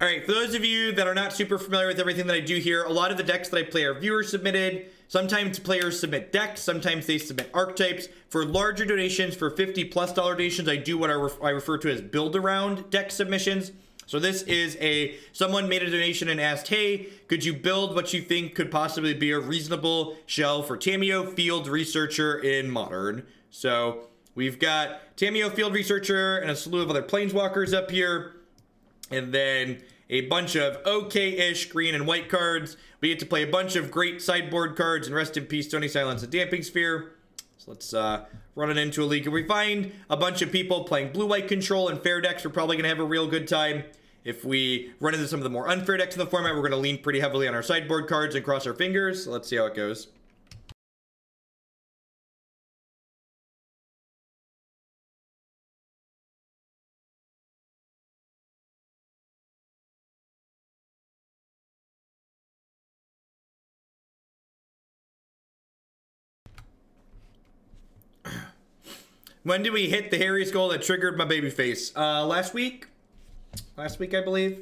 All right, for those of you that are not super familiar with everything that I do here, a lot of the decks that I play are viewer submitted. Sometimes players submit decks, sometimes they submit archetypes. For larger donations, for $50+ donations, I do what I refer to as build around deck submissions. So this is someone made a donation and asked, hey, could you build what you think could possibly be a reasonable shell for Tamiyo Field Researcher in Modern? So we've got Tamiyo Field Researcher and a slew of other Planeswalkers up here. And then a bunch of okay-ish green and white cards. We get to play a bunch of great sideboard cards, and rest in peace, Stony Silence and Damping Sphere. So let's run it into a league. If we find a bunch of people playing blue-white control and fair decks, we're probably going to have a real good time. If we run into some of the more unfair decks in the format, we're going to lean pretty heavily on our sideboard cards and cross our fingers. So let's see how it goes. When did we hit the hairy skull that triggered my baby face? Last week? Last week, I believe.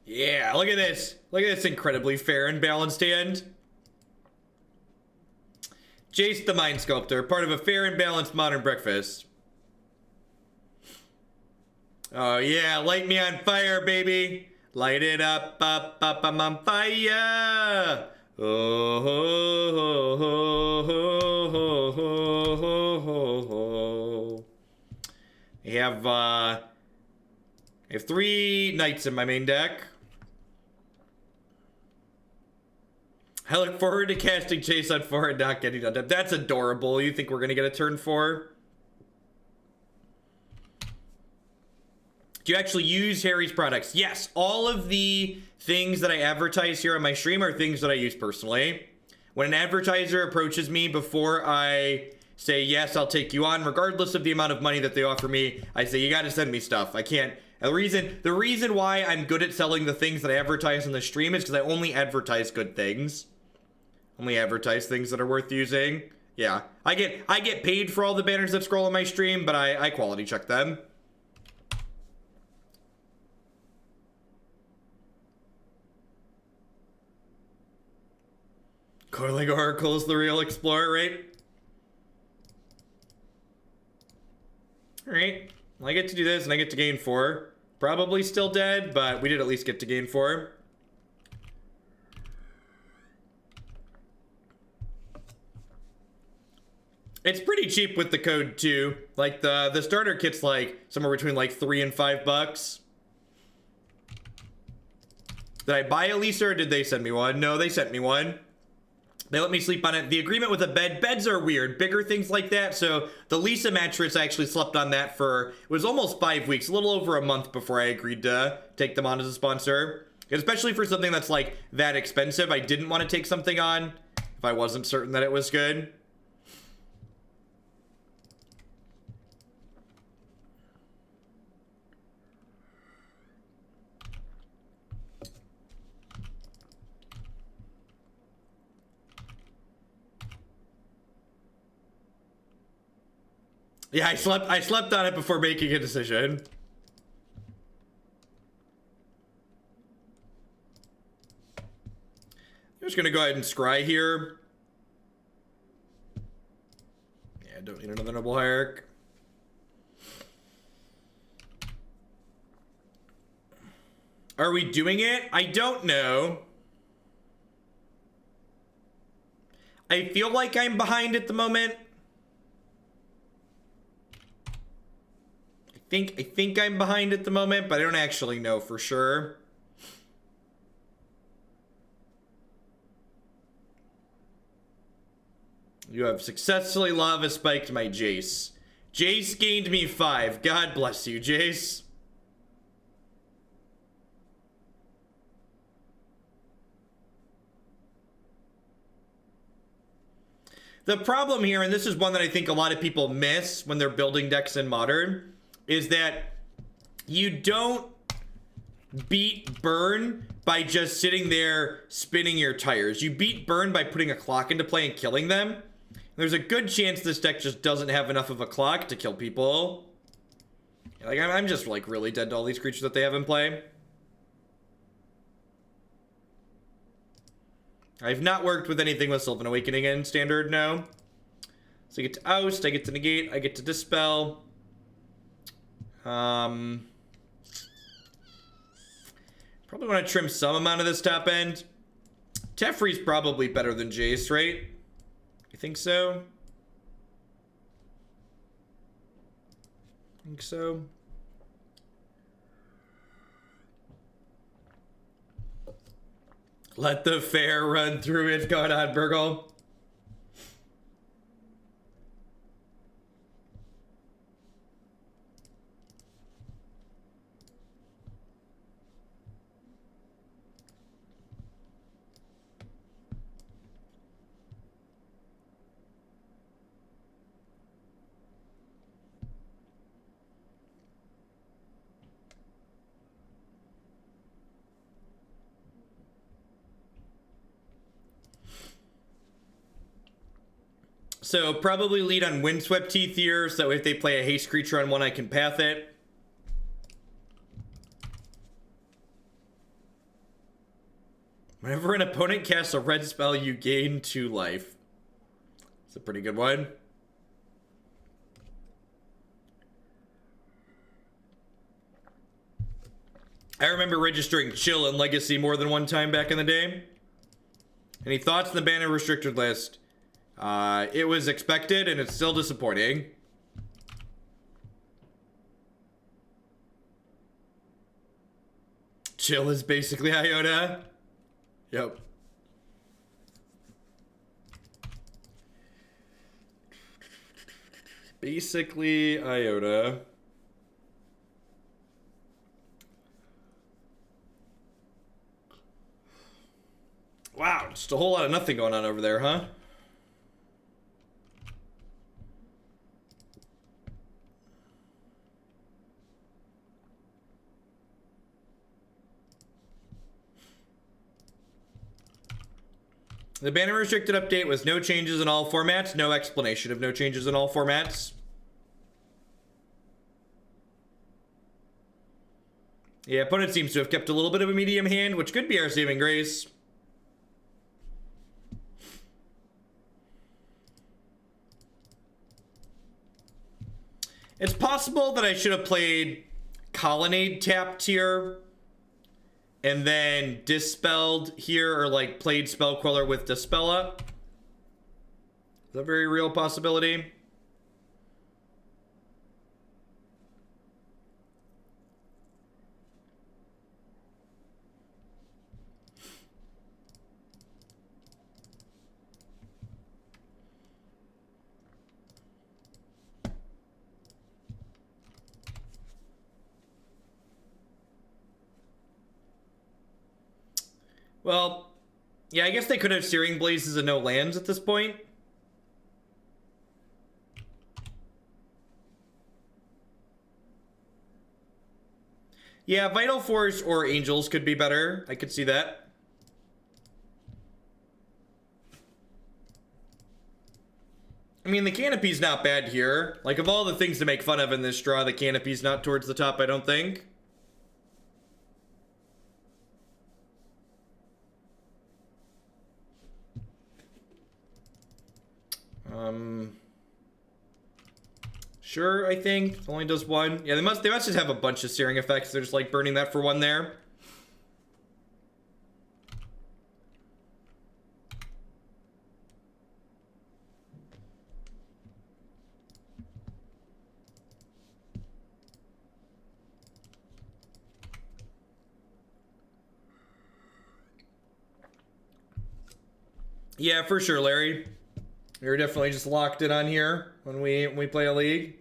Yeah, look at this. Look at this incredibly fair and balanced hand. Jace the Mind Sculptor, part of a fair and balanced modern breakfast. Oh yeah, light me on fire, baby. Light it up, I'm on fire. Oh, ho, ho, ho, ho, ho, ho, ho, ho. I have 3 knights in my main deck. I look forward to casting Chase on 4 and not getting done. That's adorable. You think we're going to get a turn 4? Do you actually use Harry's products? Yes. All of the things that I advertise here on my stream are things that I use personally. When an advertiser approaches me before I say, yes, I'll take you on, regardless of the amount of money that they offer me, I say, you got to send me stuff. I can't. The reason why I'm good at selling the things that I advertise on the stream is because I only advertise good things. Only advertise things that are worth using. Yeah, I get paid for all the banners that scroll on my stream, but I quality check them. Coiling Oracle is the real explorer, right? Alright, well, I get to do this and I get to gain 4. Probably still dead, but we did at least get to gain 4. It's pretty cheap with the code too. Like the starter kit's like somewhere between like $3 and $5. Did I buy a Lisa or did they send me one? No, they sent me one. They let me sleep on it. The agreement with a bed. Beds are weird. Bigger things like that. So the Lisa mattress, I actually slept on that for, it was almost 5 weeks, a little over a month before I agreed to take them on as a sponsor. Especially for something that's like that expensive. I didn't want to take something on if I wasn't certain that it was good. Yeah, I slept on it before making a decision. I'm just gonna go ahead and scry here. Yeah, I don't need another Noble Hierarch. Are we doing it? I don't know. I feel like I'm behind at the moment. I think I'm behind at the moment, but I don't actually know for sure. You have successfully lava spiked my Jace. Jace gained me 5. God bless you, Jace. The problem here, and this is one that I think a lot of people miss when they're building decks in Modern, is that you don't beat burn by just sitting there spinning your tires. You beat burn by putting a clock into play and killing them. There's a good chance this deck just doesn't have enough of a clock to kill people. Like, I'm just, like, really dead to all these creatures that they have in play. I've not worked with anything with Sylvan Awakening in Standard, no. So I get to Oust, I get to Negate, I get to Dispel. Probably want to trim some amount of this top end. Teferi's probably better than Jace, right? You think so? Think so. Let the fair run through it. Going on, Burgle. So probably lead on Windswept Heath here, so if they play a haste creature on one, I can path it. Whenever an opponent casts a red spell, you gain 2 life. It's a pretty good one. I remember registering Chill in Legacy more than one time back in the day. Any thoughts on the banner restricted list? It was expected, and it's still disappointing. Chill is basically Iota. Yep. Basically Iota. Wow, just a whole lot of nothing going on over there, huh? The banner restricted update was no changes in all formats, no explanation of no changes in all formats. Yeah, opponent seems to have kept a little bit of a medium hand, which could be our saving grace. It's possible that I should have played Colonnade tapped here and then Dispelled here, or like played Spell Queller with Dispel up. Is that a very real possibility? Well, yeah, I guess they could have Searing Blazes and no lands at this point. Yeah, Vital Force or Angels could be better. I could see that. I mean, the Canopy's not bad here. Like, of all the things to make fun of in this draw, the Canopy's not towards the top, I don't think. Sure, I think. It only does 1. Yeah, they must just have a bunch of searing effects. They're just like burning that for 1 there. Yeah, for sure, Larry. You're definitely just locked in on here when we play a league.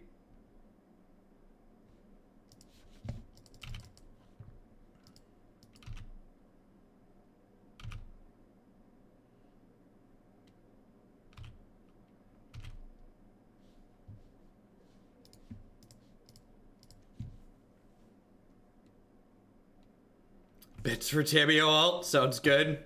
bits for Tamiyo ult. Sounds good.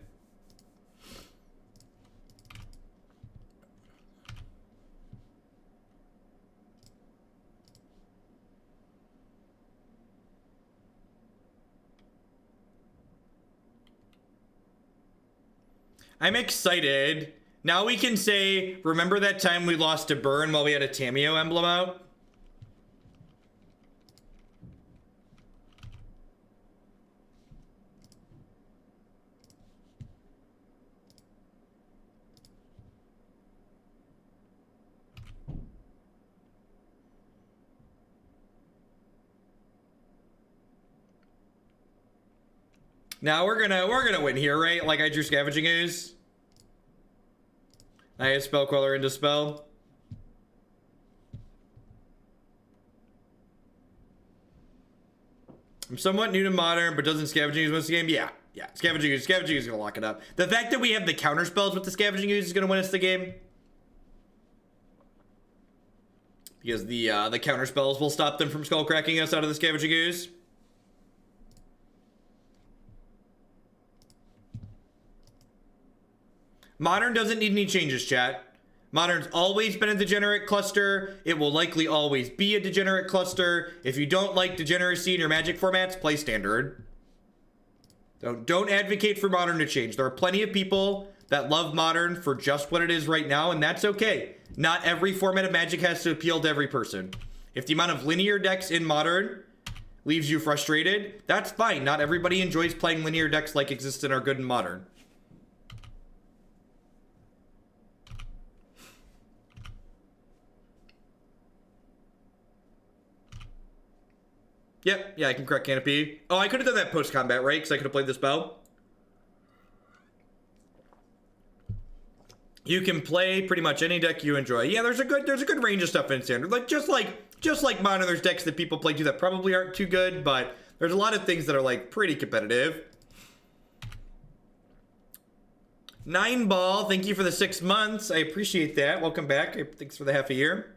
I'm excited. Now we can say, remember that time we lost to Burn while we had a Tamiyo emblem out? Now we're gonna win here, right? Like I drew Scavenging Ooze. I had Spell Queller into Dispel. I'm somewhat new to Modern, but doesn't Scavenging Ooze win this game? Yeah. Scavenging Ooze is gonna lock it up. The fact that we have the counter spells with the Scavenging Ooze is gonna win us the game. Because the counter spells will stop them from skull cracking us out of the Scavenging Ooze. Modern doesn't need any changes, chat. Modern's always been a degenerate cluster. It will likely always be a degenerate cluster. If you don't like degeneracy in your Magic formats, play Standard. Don't advocate for Modern to change. There are plenty of people that love Modern for just what it is right now, and that's okay. Not every format of Magic has to appeal to every person. If the amount of linear decks in Modern leaves you frustrated, that's fine. Not everybody enjoys playing linear decks like exist and are good in Modern. Yep, yeah, I can correct Canopy. Oh, I could have done that post-combat, right? Because I could have played the spell. You can play pretty much any deck you enjoy. Yeah, there's a good range of stuff in Standard. Like just like Modern, there's decks that people play too that probably aren't too good, but there's a lot of things that are like pretty competitive. 9ball, thank you for the 6 months. I appreciate that. Welcome back. Thanks for the half a year.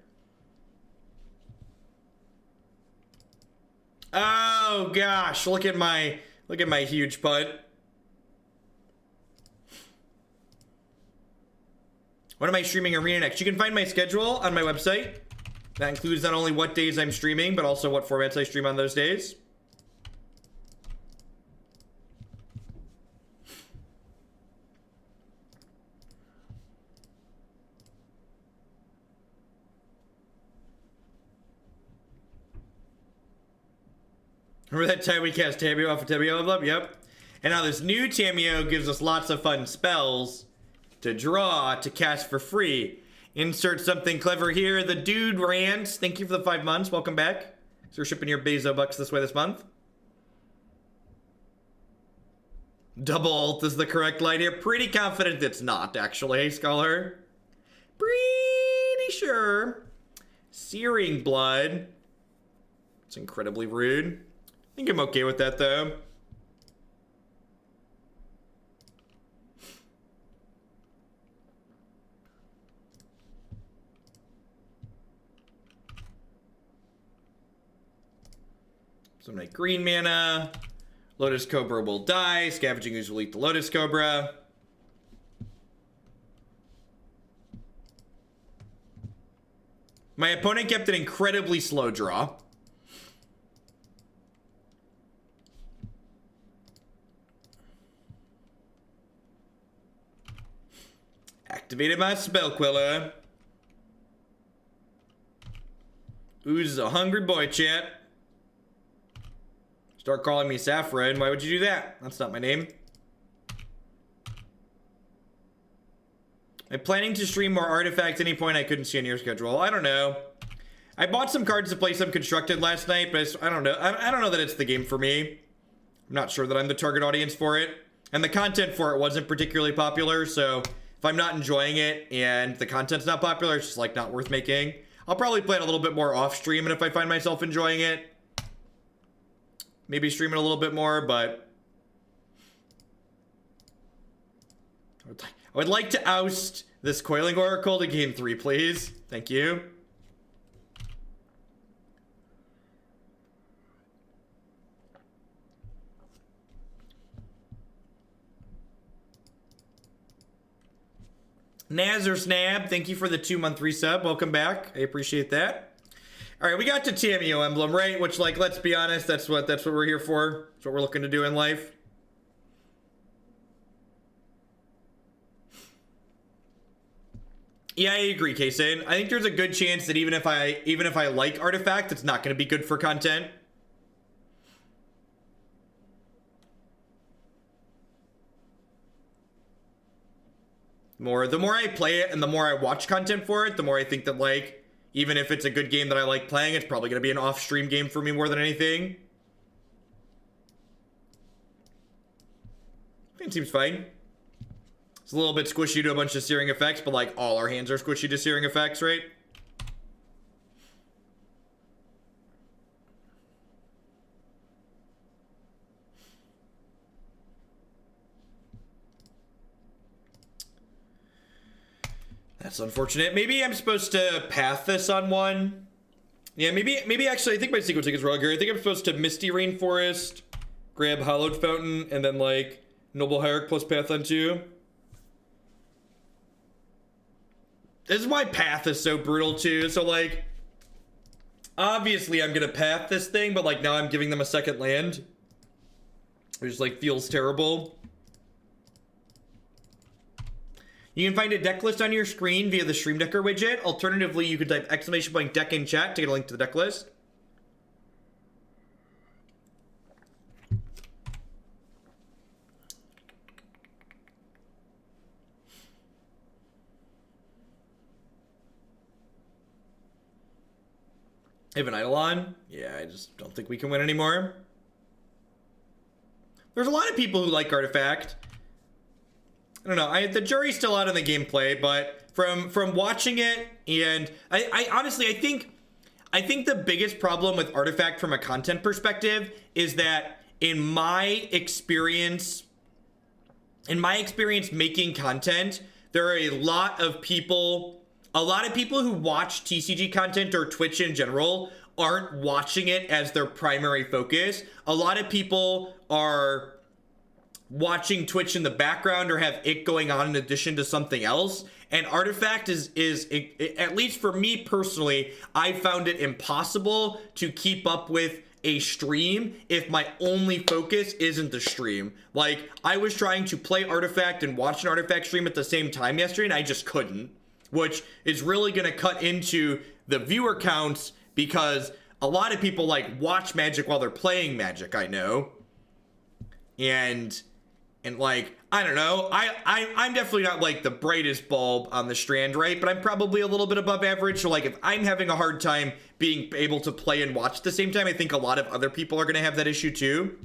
Oh gosh, look at my huge putt. When am I streaming Arena next? You can find my schedule on my website. That includes not only what days I'm streaming, but also what formats I stream on those days. Remember that time we cast Tamiyo off of Tamiyo level up? Yep. And now this new Tamiyo gives us lots of fun spells to draw, to cast for free. Insert something clever here. The Dude Rants. Thank you for the 5 months. Welcome back. So we're shipping your Bezo bucks this way this month. Double ult is the correct line here. Pretty confident it's not, actually. Hey, Scholar. Pretty sure. Searing Blood. It's incredibly rude. I think I'm okay with that, though. So I'm like green mana. Lotus Cobra will die. Scavenging Ooze will eat the Lotus Cobra. My opponent kept an incredibly slow draw. Activated my Spell Queller. Ooze is a hungry boy, chat. Start calling me Saffron. Why would you do that? That's not my name. I'm planning to stream more Artifacts any point I couldn't see on your schedule. I don't know. I bought some cards to play some Constructed last night, but I don't know. I don't know that it's the game for me. I'm not sure that I'm the target audience for it. And the content for it wasn't particularly popular, so if I'm not enjoying it and the content's not popular, it's just like not worth making. I'll probably play it a little bit more off stream, and if I find myself enjoying it, maybe stream it a little bit more, but I would like to oust this Coiling Oracle to game 3, please. Thank you. Nazar Snab, thank you for the 2-month resub. Welcome back. I appreciate that. All right, we got to Tamiyo emblem, right? Which, like, let's be honest, that's what we're here for. That's what we're looking to do in life. Yeah, I agree, Kaysen. I think there's a good chance that even if I like Artifact, it's not going to be good for content. The more I play it and the more I watch content for it, the more I think that, like, even if it's a good game that I like playing, it's probably going to be an off-stream game for me more than anything. I think it seems fine. It's a little bit squishy to a bunch of searing effects, but, like, all our hands are squishy to searing effects, right? That's unfortunate. Maybe I'm supposed to path this on one. Yeah, maybe actually, I think my sequence is wrong here. I think I'm supposed to Misty Rainforest, grab Hallowed Fountain, and then, like, Noble Hierarch plus path on 2. This is why path is so brutal, too. So, like, obviously I'm gonna path this thing, but, like, now I'm giving them a second land. It just, like, feels terrible. You can find a deck list on your screen via the Stream Decker widget. Alternatively, you can type !deck in chat to get a link to the deck list. I have an idol on. Yeah, I just don't think we can win anymore. There's a lot of people who like Artifact. I don't know. The jury's still out on the gameplay, but from watching it, and I honestly, I think the biggest problem with Artifact from a content perspective is that in my experience making content, there are a lot of people who watch TCG content or Twitch in general aren't watching it as their primary focus. A lot of people are watching Twitch in the background or have it going on in addition to something else. And Artifact is at least for me personally, I found it impossible to keep up with a stream if my only focus isn't the stream. Like, I was trying to play Artifact and watch an Artifact stream at the same time yesterday, and I just couldn't, which is really going to cut into the viewer counts because a lot of people, like, watch Magic while they're playing Magic, I know. And like, I don't know, I'm definitely not, like, the brightest bulb on the strand, right? But I'm probably a little bit above average. So, like, if I'm having a hard time being able to play and watch at the same time, I think a lot of other people are going to have that issue too.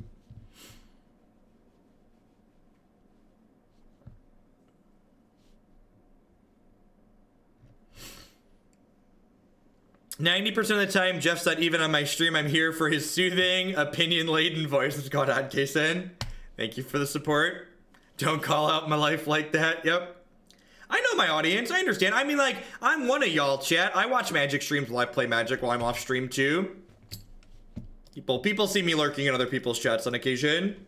"90% of the time," Jeff said, "even on my stream, I'm here for his soothing, opinion-laden voice." What's going on, Kaysen? Thank you for the support. Don't call out my life like that. Yep. I know my audience. I understand. I mean, like, I'm one of y'all, chat. I watch Magic streams while I play Magic while I'm off stream, too. People see me lurking in other people's chats on occasion.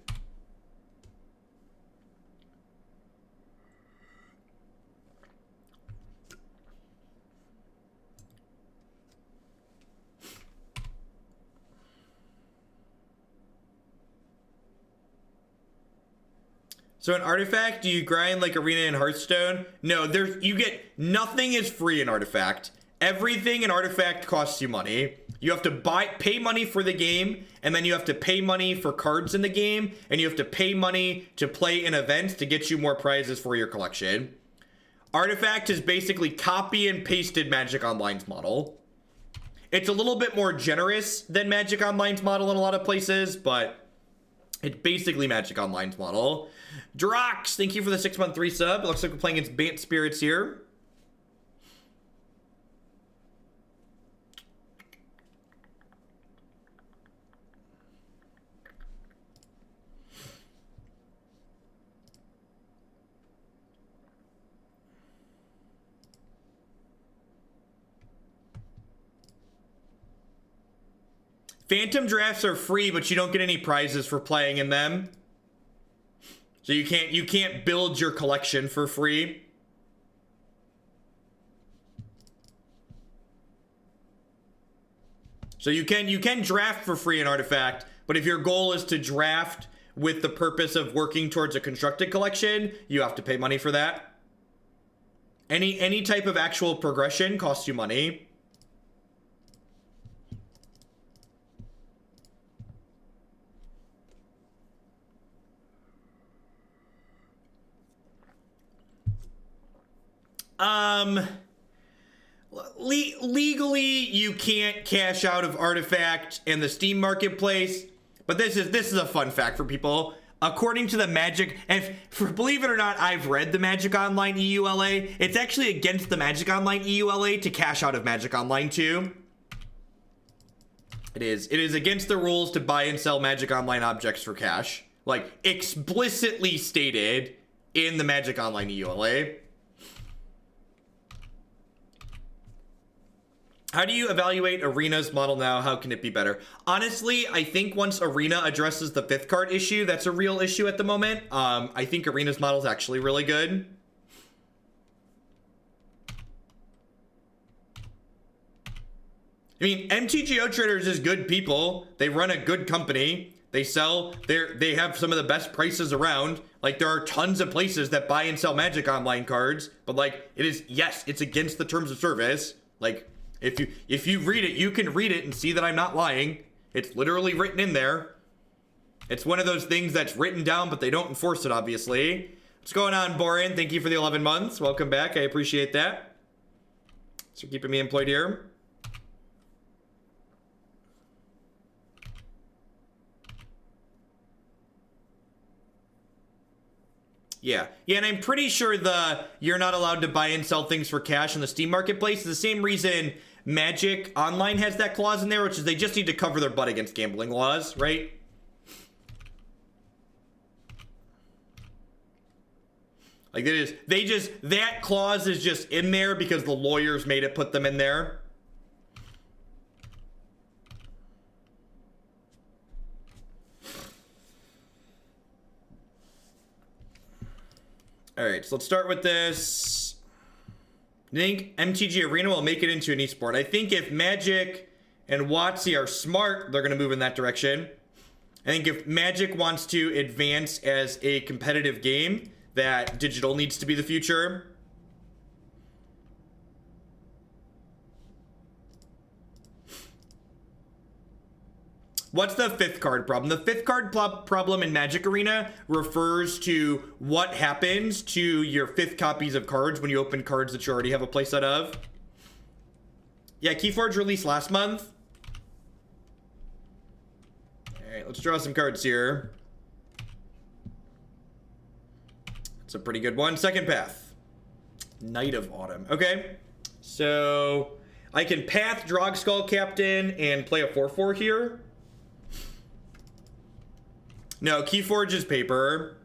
So in Artifact, do you grind like Arena and Hearthstone? No, nothing is free in Artifact. Everything in Artifact costs you money. You have to pay money for the game, and then you have to pay money for cards in the game, and you have to pay money to play in events to get you more prizes for your collection. Artifact is basically copy and pasted Magic Online's model. It's a little bit more generous than Magic Online's model in a lot of places, but it's basically Magic Online's model. Drox, thank you for the 6-month resub. It looks like we're playing against Bant Spirits here. Phantom drafts are free, but you don't get any prizes for playing in them. So you can't build your collection for free. So you can draft for free an artifact, but if your goal is to draft with the purpose of working towards a constructed collection, you have to pay money for that. Any type of actual progression costs you money. Legally, you can't cash out of artifact in the Steam marketplace, but this is a fun fact for people. According to the Magic, and believe it or not, I've read the Magic Online EULA. It's actually against the Magic Online EULA to cash out of Magic Online 2. It is against the rules to buy and sell Magic Online objects for cash, like explicitly stated in the Magic Online EULA. How do you evaluate Arena's model now? How can it be better? Honestly, I think once Arena addresses the 5th card issue, that's a real issue at the moment. I think Arena's model is actually really good. I mean, MTGO traders is good people. They run a good company. They sell, they have some of the best prices around. Like, there are tons of places that buy and sell Magic Online cards, but like, it is, yes, it's against the terms of service. Like, if you read it, you can read it and see that I'm not lying. It's literally written in there. It's one of those things that's written down, but they don't enforce it, obviously. What's going on, Borin? Thank you for the 11 months. Welcome back. I appreciate that. Thanks for keeping me employed here. Yeah, and I'm pretty sure you're not allowed to buy and sell things for cash in the Steam marketplace is the same reason Magic Online has that clause in there, which is they just need to cover their butt against gambling laws, right? Like, that clause is just in there because the lawyers made it put them in there. All right, so let's start with this. I think MTG Arena will make it into an esport. I think if Magic and WotC are smart, they're going to move in that direction. I think if Magic wants to advance as a competitive game, that digital needs to be the future. What's the 5th card problem? The 5th card problem in Magic Arena refers to what happens to your 5th copies of cards when you open cards that you already have a playset of. Yeah, Keyforge released last month. All right, let's draw some cards here. It's a pretty good one. Second path. Night of Autumn. Okay, so I can path Drogskull Captain and play a 4/4 here. No, Keyforge is paper.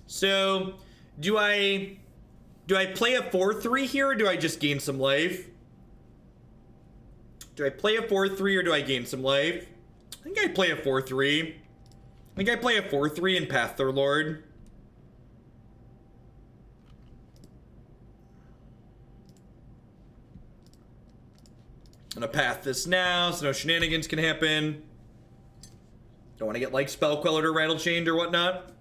So, do I play a 4/3 here, or do I just gain some life? Do I play a 4/3 or do I gain some life? I think I play a 4/3. I think I play a 4/3 and Path Their Lord. I'm gonna path this now so no shenanigans can happen. Don't want to get like Spell Queller or Rattle Chained or whatnot.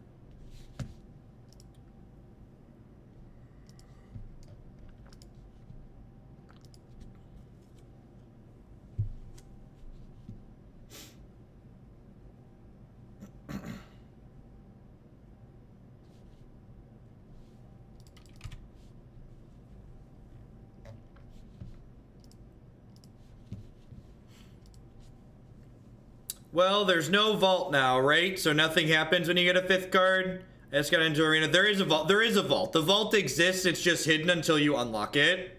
Well, there's no vault now, right? So nothing happens when you get a 5th card. I just got into Arena. There is a vault. There is a vault. The vault exists. It's just hidden until you unlock it.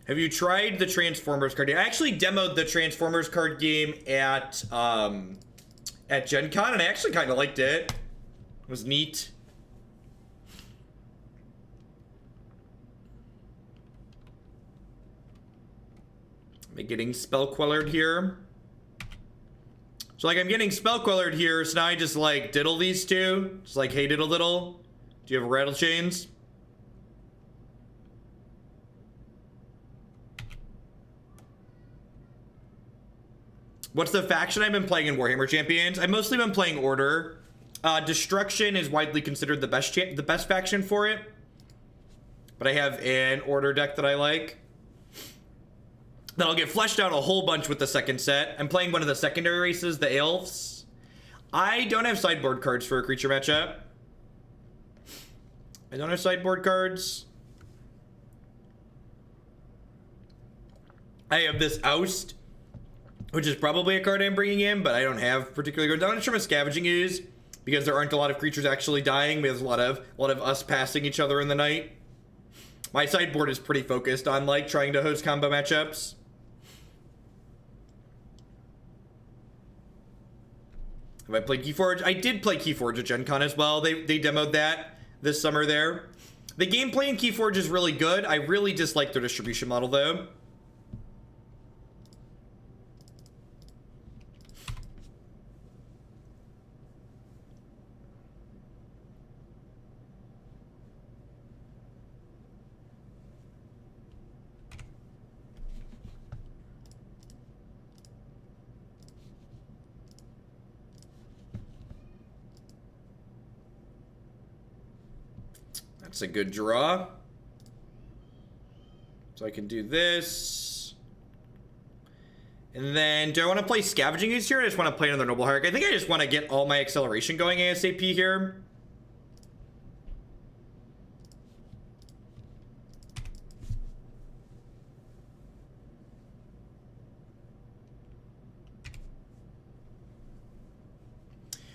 Have you tried the Transformers card game? I actually demoed the Transformers card game at at Gen Con, and I actually kind of liked it. It was neat. I'm getting Spell Quellered here. So like I'm getting Spell Quellered here, so now I just like diddle these two. Just like, hey, diddle diddle. Do you have rattle chains? What's the faction I've been playing in Warhammer Champions? I've mostly been playing Order. Destruction is widely considered the best faction for it. But I have an Order deck that I like. That'll get fleshed out a whole bunch with the second set. I'm playing one of the secondary races, the Elves. I don't have sideboard cards for a creature matchup. I don't have sideboard cards. I have this Oust, which is probably a card I'm bringing in, but I don't have particularly good. I'm not sure what Scavenging Ooze, because there aren't a lot of creatures actually dying. There's a lot of us passing each other in the night. My sideboard is pretty focused on like trying to host combo matchups. Have I played Keyforge? I did play Keyforge at Gen Con as well. They demoed that this summer there. The gameplay in Keyforge is really good. I really dislike their distribution model though. That's a good draw. So I can do this. And then, do I want to play Scavenging Ooze here? Or I just want to play another Noble Hierarch. I think I just want to get all my acceleration going ASAP here.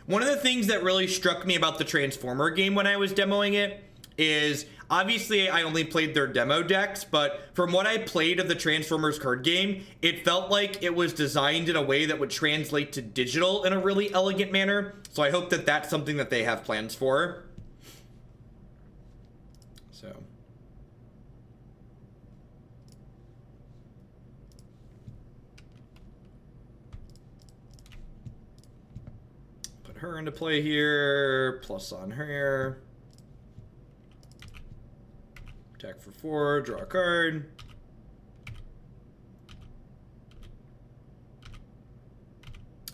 One of the things that really struck me about the Transformer game when I was demoing it is, obviously I only played their demo decks, but from what I played of the Transformers card game, it felt like it was designed in a way that would translate to digital in a really elegant manner. So I hope that that's something that they have plans for. So. Put her into play here, plus on her. Attack for 4, draw a card.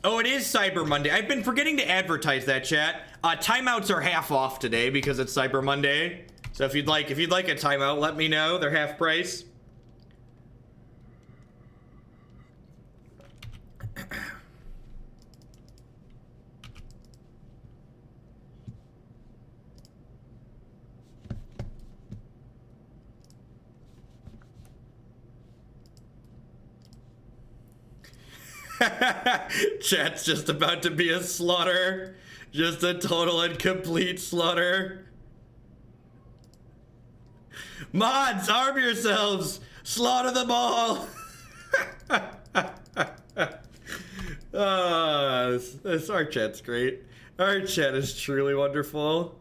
Oh, it is Cyber Monday. I've been forgetting to advertise that, chat. Timeouts are half off today because it's Cyber Monday. So if you'd like a timeout, let me know. They're half price. Chat's just about to be a slaughter. Just a total and complete slaughter. Mods, arm yourselves. Slaughter them all. Our chat's great. Our chat is truly wonderful.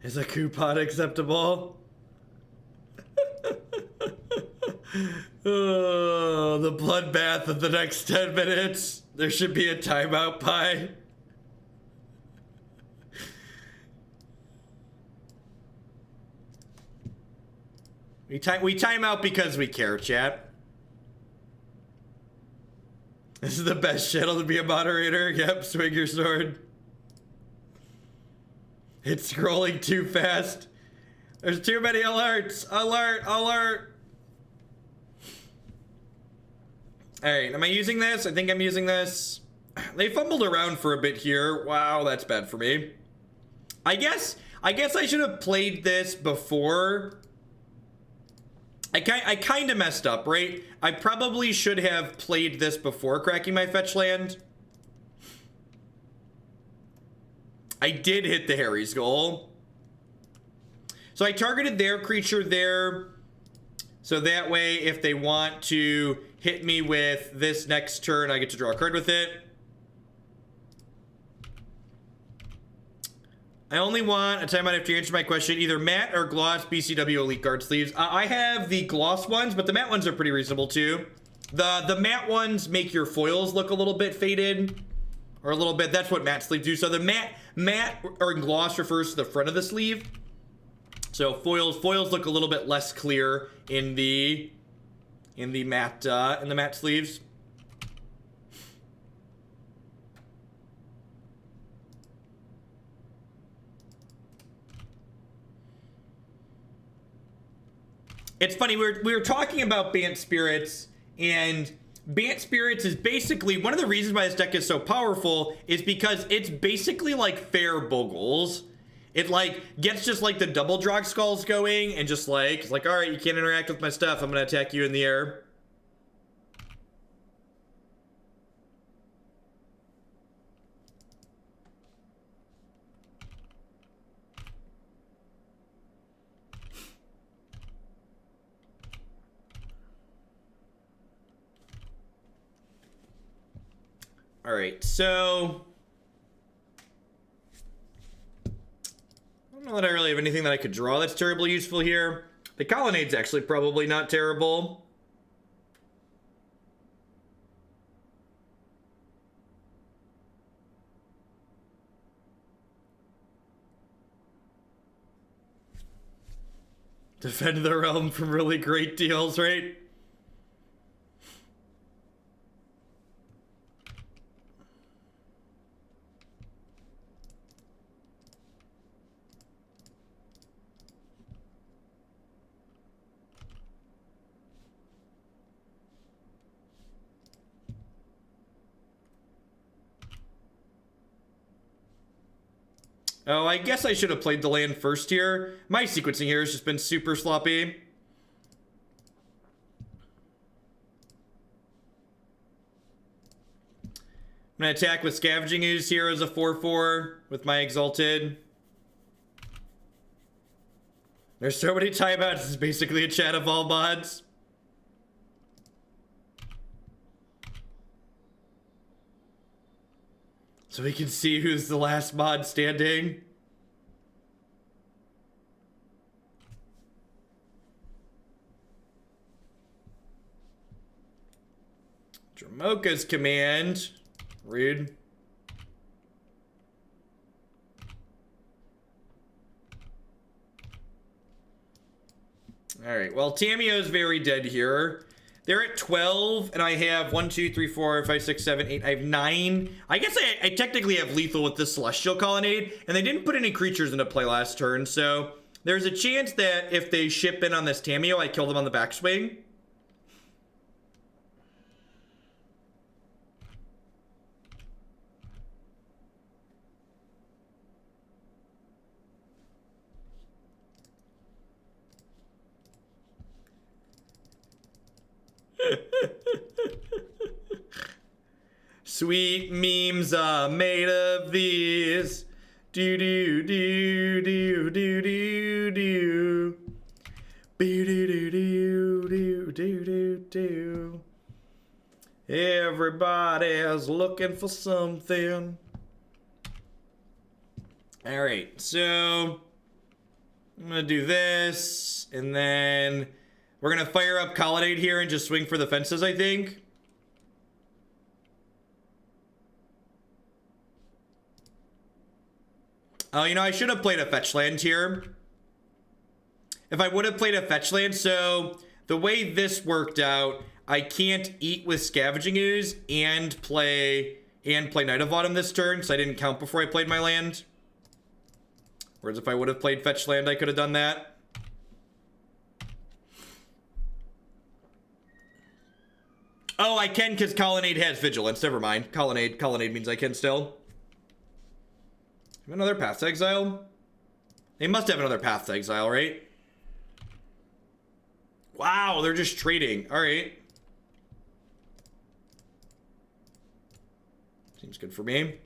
Is a coupon acceptable? Oh, the bloodbath of the next 10 minutes. There should be a timeout, Pie. We time out because we care, chat. This is the best channel to be a moderator. Yep, swing your sword. It's scrolling too fast. There's too many alerts. Alert, alert. All right, am I using this? I think I'm using this. They fumbled around for a bit here. Wow, that's bad for me. I guess I should have played this before. I kind of messed up, right? I probably should have played this before cracking my fetch land. I did hit the Harry's goal. So I targeted their creature there. So that way, if they want to hit me with this next turn, I get to draw a card with it. I only want a timeout after you answer my question. Either matte or gloss BCW Elite Guard sleeves. I have the gloss ones, but the matte ones are pretty reasonable too. The matte ones make your foils look a little bit faded. Or a little bit, that's what matte sleeves do. So the matte or gloss refers to the front of the sleeve. So foils look a little bit less clear in the matte sleeves. It's funny, we were talking about Bant Spirits, and Bant Spirits is basically, one of the reasons why this deck is so powerful is because it's basically like Fair Bogles. It like gets just like the double drog skulls going and just like, it's like, all right, you can't interact with my stuff. I'm gonna attack you in the air. All right, so I don't know that I really have anything that I could draw that's terribly useful here. The Colonnade's actually probably not terrible. Defend the realm from really great deals, right? Oh, I guess I should have played the land first here. My sequencing here has just been super sloppy. I'm gonna attack with Scavenging Ooze here as a 4/4 with my Exalted. There's so many timeouts, it's basically a chat of all mods. So we can see who's the last mod standing. Dramoka's command. Rude. Alright, well, Tamiyo's very dead here. They're at 12, and I have 1, 2, 3, 4, 5, 6, 7, 8. I have 9. I guess I technically have lethal with the Celestial Colonnade, and they didn't put any creatures into play last turn, so there's a chance that if they ship in on this Tamiyo, I kill them on the backswing. Sweet memes are made of these. Do do do do do do do. Do do do do do do do. Everybody's looking for something. All right, so I'm gonna do this, and then we're gonna fire up Colonnade here and just swing for the fences, I think. Oh, you know, I should have played a fetch land here. If I would have played a fetch land, so the way this worked out, I can't eat with Scavenging Ooze and play Night of Autumn this turn, so I didn't count before I played my land. Whereas if I would have played fetch land, I could have done that. Oh, I can because Colonnade has Vigilance. Never mind. Colonnade means I can still. Another Path to Exile? They must have another Path to Exile, right? Wow, they're just trading. All right. Seems good for me.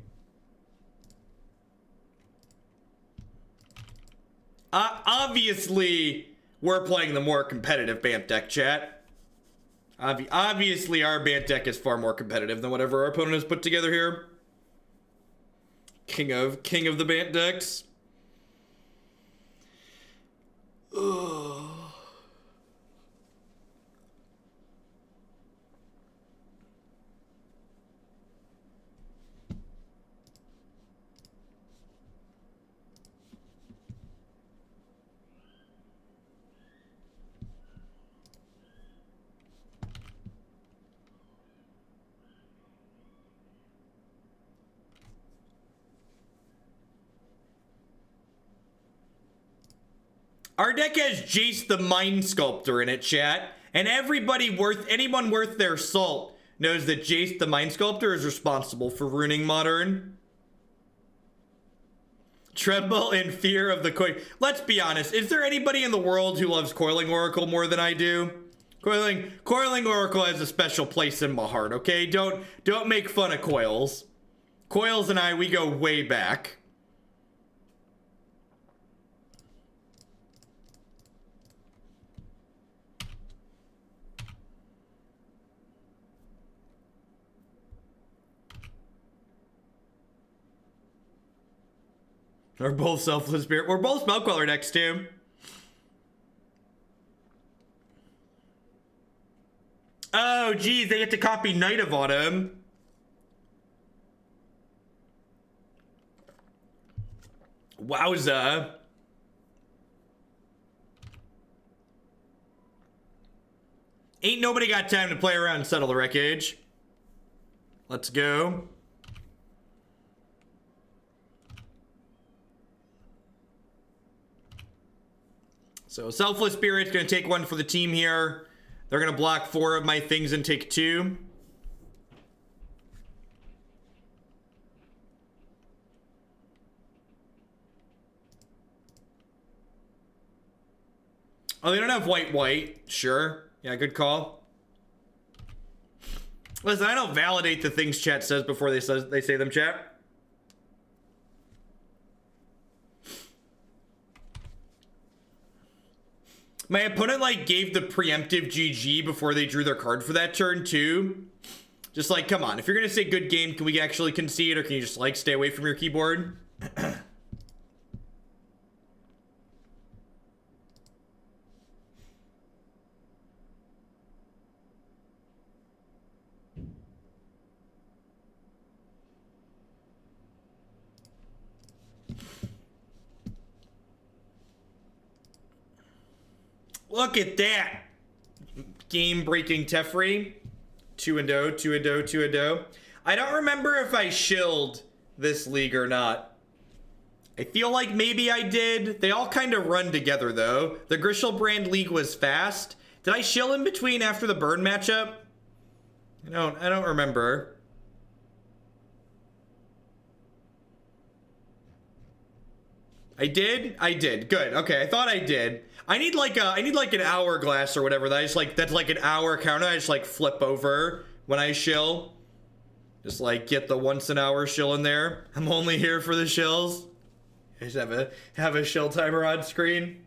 Obviously, we're playing the more competitive Bant deck, chat. Obviously, our Bant deck is far more competitive than whatever our opponent has put together here. King of the Bant decks. Ugh. Our deck has Jace the Mind Sculptor in it, chat. And anyone worth their salt knows that Jace the Mind Sculptor is responsible for ruining Modern. Tremble in fear of the coin. Let's be honest, is there anybody in the world who loves Coiling Oracle more than I do? Coiling Oracle has a special place in my heart, okay? Don't make fun of Coils. Coils and I, we go way back. We're both Selfless Spirit. We're both Spell Queller decks, too. Oh, geez, they get to copy Knight of Autumn. Wowza. Ain't nobody got time to play around and settle the wreckage. Let's go. So Selfless Spirit's gonna take one for the team here. They're gonna block 4 of my things and take 2. Oh, they don't have white. Sure. Yeah, good call. Listen, I don't validate the things chat says before they say them, chat. My opponent, like, gave the preemptive GG before they drew their card for that turn, too. Just like, come on. If you're going to say good game, can we actually concede? Or can you just, like, stay away from your keyboard? Look at that. Game-breaking Teferi. 2-0, 2-0, 2-0. I don't remember if I shilled this league or not. I feel like maybe I did. They all kind of run together, though. The Grishelbrand league was fast. Did I shill in between after the burn matchup? I don't remember. I did? I did. Good. Okay, I thought I did. I need like an hourglass or whatever. That's like an hour counter. I just like flip over when I shill. Just like get the once an hour shill in there. I'm only here for the shills. I just have a shill timer on screen.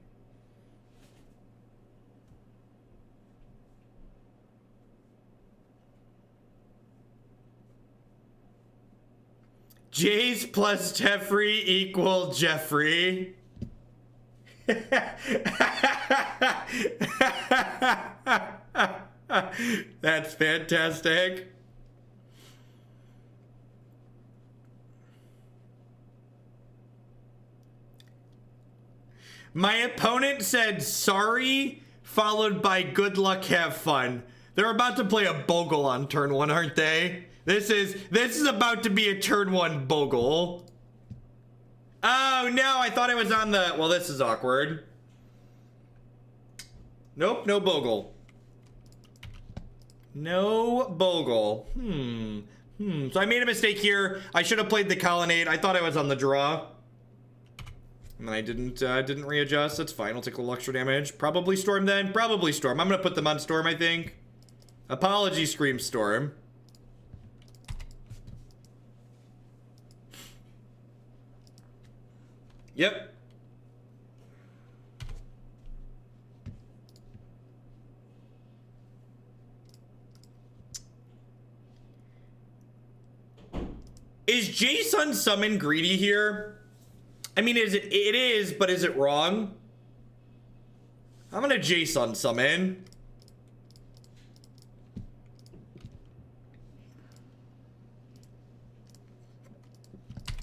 Jace plus Teferi equal Jeffrey. That's fantastic. My opponent said sorry, followed by good luck, have fun. They're about to play a bogle on turn 1, aren't they? This is about to be a turn 1 bogle. Oh, no, I thought it was on the... Well, this is awkward. Nope, no bogle. No bogle. So I made a mistake here. I should have played the Colonnade. I thought I was on the draw. And then I didn't readjust. That's fine. I'll take a little extra damage. Probably Storm then. Probably Storm. I'm going to put them on Storm, I think. Apology, Scream Storm. Yep. Is Jace unsummon greedy here? I mean, is it? It is, but is it wrong? I'm gonna Jace unsummon.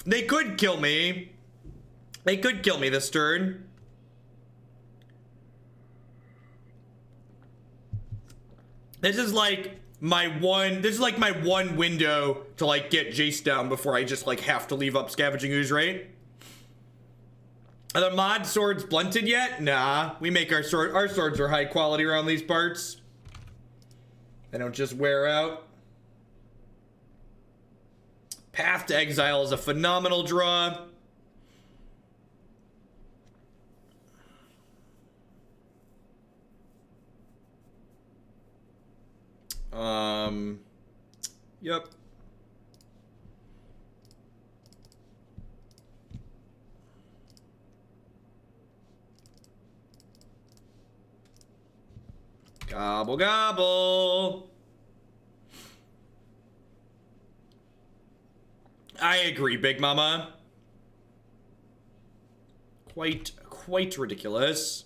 They could kill me. They could kill me this turn. This is like my one window to like get Jace down before I just like have to leave up Scavenging Ooze, right? Are the mod swords blunted yet? Nah, we make our swords are high quality around these parts. They don't just wear out. Path to Exile is a phenomenal draw. Yep. Gobble gobble. I agree, Big Mama. Quite ridiculous.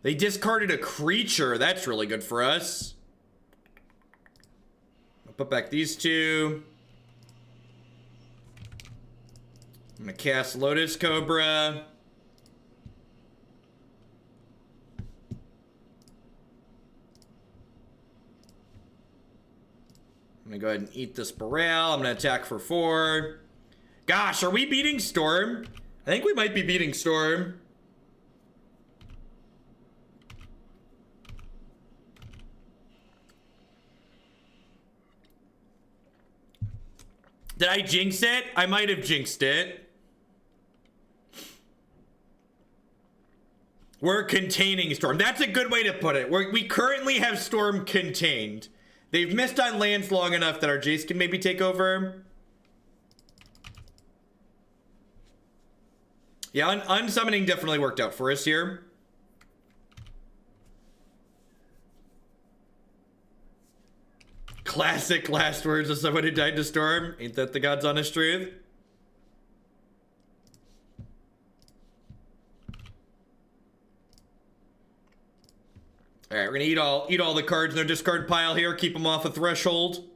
They discarded a creature. That's really good for us. I'll put back these two. I'm gonna cast Lotus Cobra. I'm gonna go ahead and eat this Barrel. I'm gonna attack for 4. Gosh, are we beating Storm? I think we might be beating Storm. Did I jinx it? I might have jinxed it. We're containing Storm. That's a good way to put it. We currently have Storm contained. They've missed on lands long enough that our Jace can maybe take over. Yeah, unsummoning definitely worked out for us here. Classic last words of someone who died to Storm. Ain't that the God's honest truth? All right, we're gonna eat all the cards in their discard pile here. Keep them off a threshold.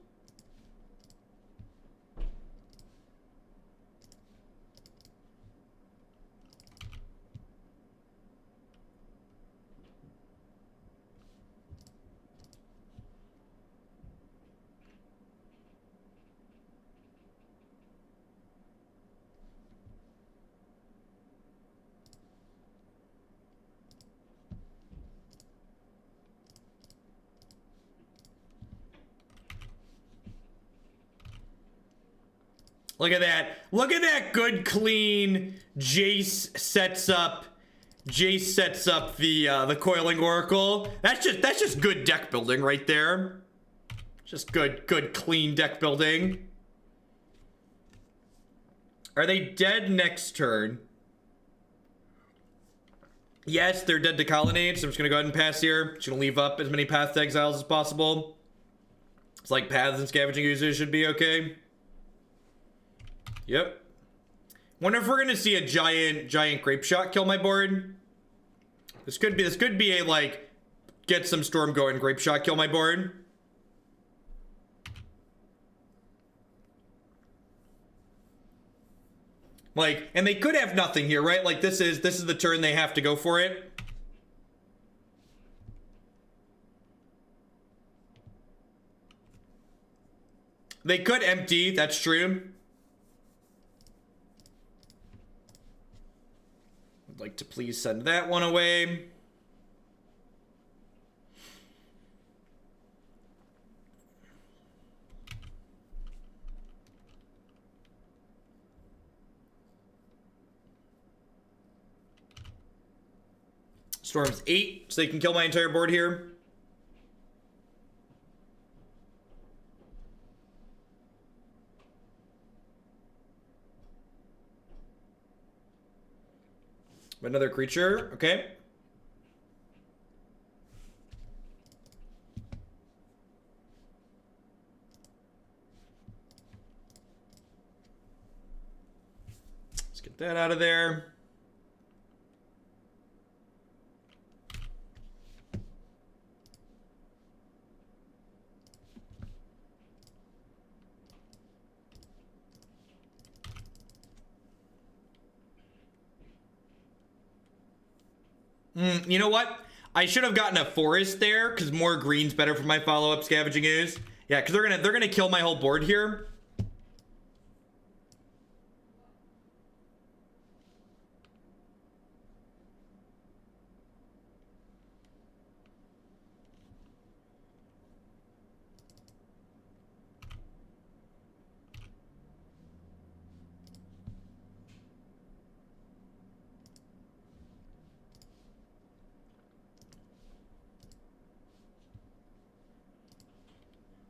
Look at that. Look at that good, clean Jace sets up the Coiling Oracle. That's just good deck building right there. Just good, clean deck building. Are they dead next turn? Yes, they're dead to Colonnade, so I'm just gonna go ahead and pass here. Just gonna leave up as many Path to Exiles as possible. It's like Paths and Scavenging Oozes should be okay. Yep. Wonder if we're gonna see a giant grape shot kill my board. This could be a like get some storm going grape shot kill my board. Like, and they could have nothing here, right? Like this is the turn they have to go for it. They could empty, that's true. I'd like to please send that one away. Storm's 8, so they can kill my entire board here. Another creature, okay. Let's get that out of there. You know what? I should have gotten a forest there because more green's better for my follow-up Scavenging Ooze. Yeah, because they're gonna kill my whole board here.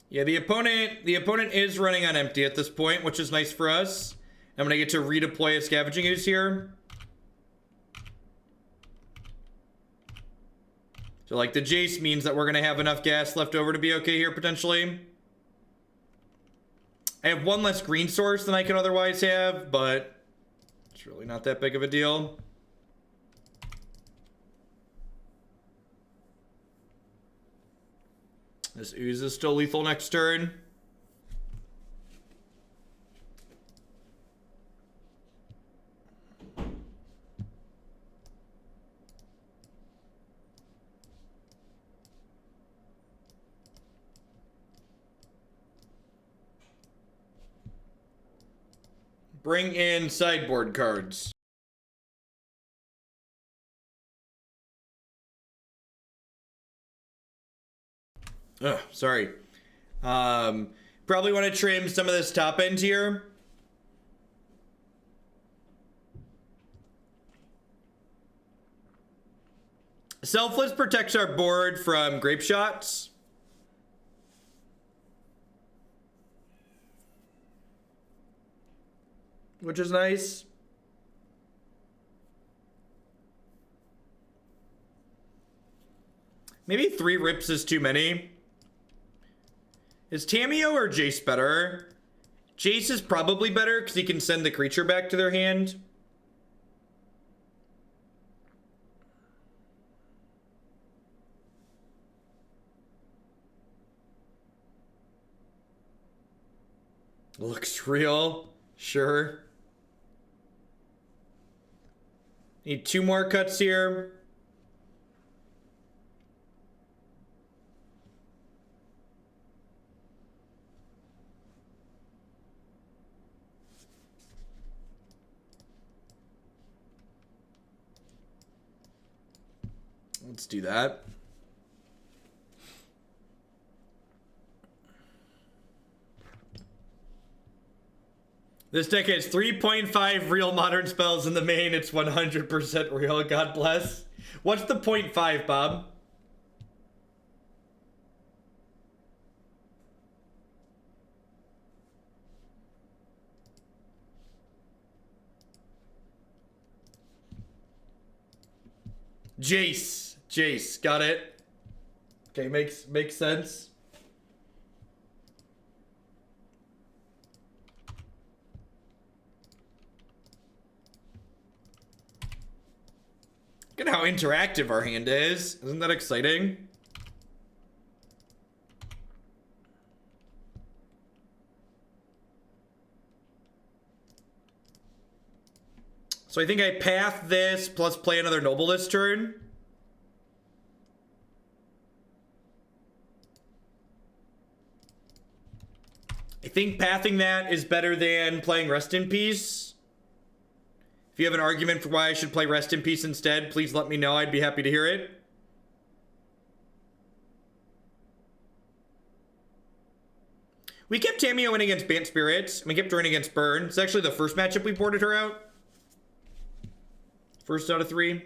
Yeah, the opponent is running on empty at this point, which is nice for us. I'm gonna get to redeploy a Scavenging Ooze here. So like the Jace means that we're gonna have enough gas left over to be okay here potentially. I have one less green source than I could otherwise have, but it's really not that big of a deal. This Ooze is still lethal next turn. Bring in sideboard cards. Ugh, sorry. Probably want to trim some of this top end here. Selfless protects our board from grape shots. Which is nice. Maybe 3 rips is too many. Is Tamiyo or Jace better? Jace is probably better because he can send the creature back to their hand. Looks real. Sure. Need 2 more cuts here. Let's do that. This deck has 3.5 real modern spells in the main. It's 100% real. God bless. What's the 0.5, Bob? Jace, got it. Okay, makes sense. Look at how interactive our hand is. Isn't that exciting? So I think I path this plus play another Noble this turn. I think pathing that is better than playing Rest in Peace. If you have an argument for why I should play Rest in Peace instead, please let me know. I'd be happy to hear it. We kept Tamiyo in against Bant Spirits, and we kept her in against Burn. It's actually the first matchup we boarded her out. First out of 3.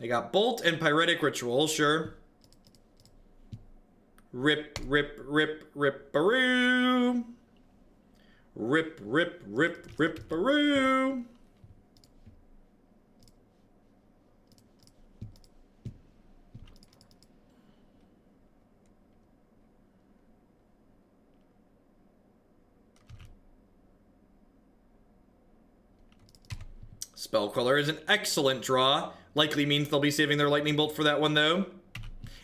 I got Bolt and Pyretic Ritual, sure. Rip, baroo. Rip, baroo. Spell Queller is an excellent draw. Likely means they'll be saving their Lightning Bolt for that one, though.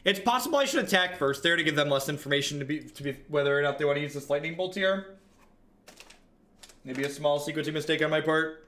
It's possible I should attack first there to give them less information to be whether or not they want to use this Lightning Bolt here. Maybe a small sequencing mistake on my part.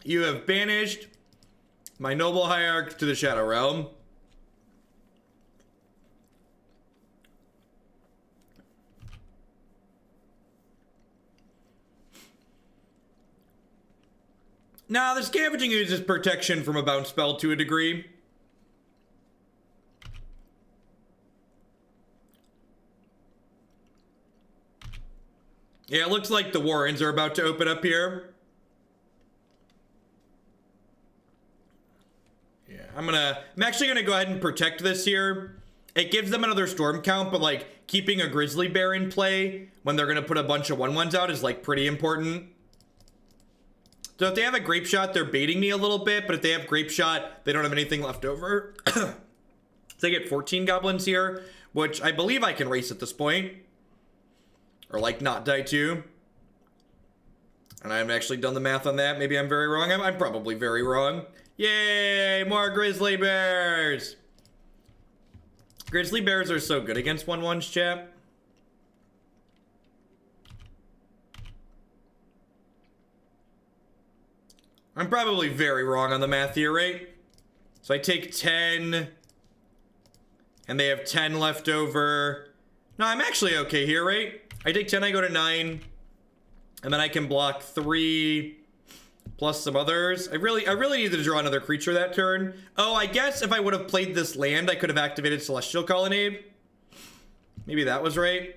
You have banished my Noble Hierarch to the Shadow Realm. Now, the Scavenging Ooze is protection from a bounce spell to a degree. Yeah, it looks like the Warrens are about to open up here. I'm actually gonna go ahead and protect this here. It gives them another storm count, but like keeping a Grizzly Bear in play when they're gonna put a bunch of 1/1s out is like pretty important. So if they have a Grape Shot, they're baiting me a little bit, but if they have Grape Shot, they don't have anything left over. So I get 14 goblins here, which I believe I can race at this point. Or like not die to. And I haven't actually done the math on that. Maybe I'm very wrong. I'm probably very wrong. Yay! More Grizzly Bears! Grizzly Bears are so good against 1/1s, chat. I'm probably very wrong on the math here, right? So I take 10. And they have 10 left over. No, I'm actually okay here, right? I take 10, I go to 9. And then I can block 3... plus some others. I really needed to draw another creature that turn. Oh, I guess if I would have played this land, I could have activated Celestial Colonnade. Maybe that was right.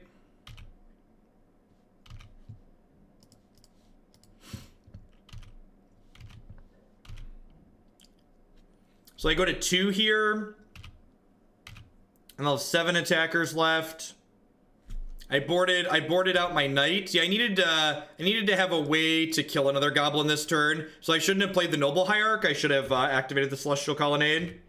So I go to 2 here. And I'll have 7 attackers left. I boarded out my knight. Yeah, I needed to have a way to kill another goblin this turn. So I shouldn't have played the Noble Hierarch. I should have activated the Celestial Colonnade.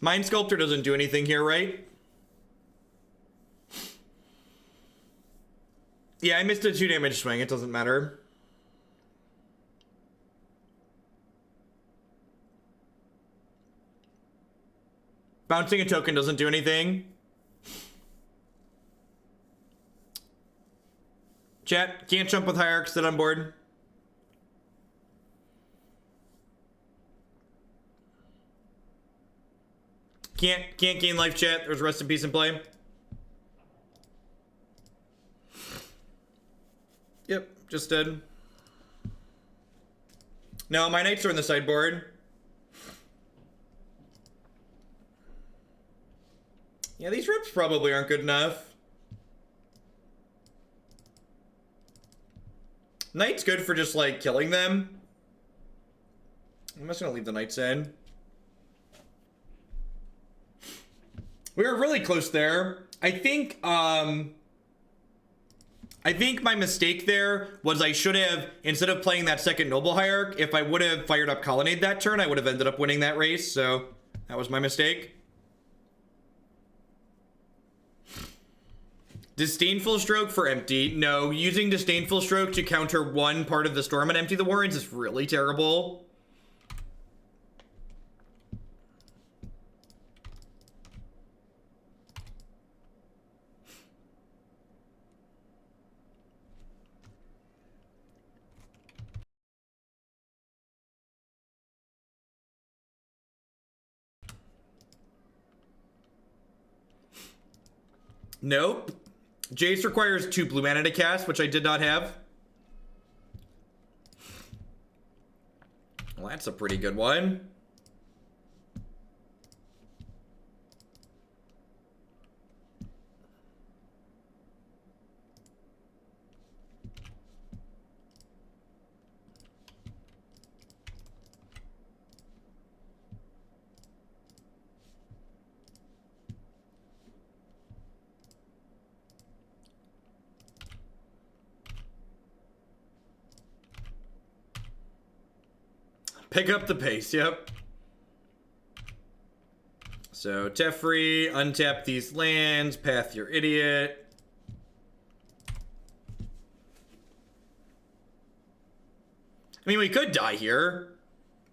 Mind Sculptor doesn't do anything here, right? Yeah, I missed a 2 damage swing. It doesn't matter. Bouncing a token doesn't do anything. Chat, can't jump with Hierarch, sit on board. Can't gain life, chat. There's rest in peace in play. Yep, just did. No, my knights are in the sideboard. Yeah, these rips probably aren't good enough. Knight's good for just, like, killing them. I'm just gonna leave the knights in. We were really close there. I think my mistake there was I should have, instead of playing that second Noble Hierarch, if I would have fired up Colonnade that turn, I would have ended up winning that race, so that was my mistake. Disdainful Stroke for empty. No, using Disdainful Stroke to counter one part of the storm and empty the Warrens is really terrible. Nope. Jace requires 2 blue mana to cast, which I did not have. Well, that's a pretty good one. Pick up the pace, yep. So, Teferi, untap these lands, path your idiot. I mean, we could die here.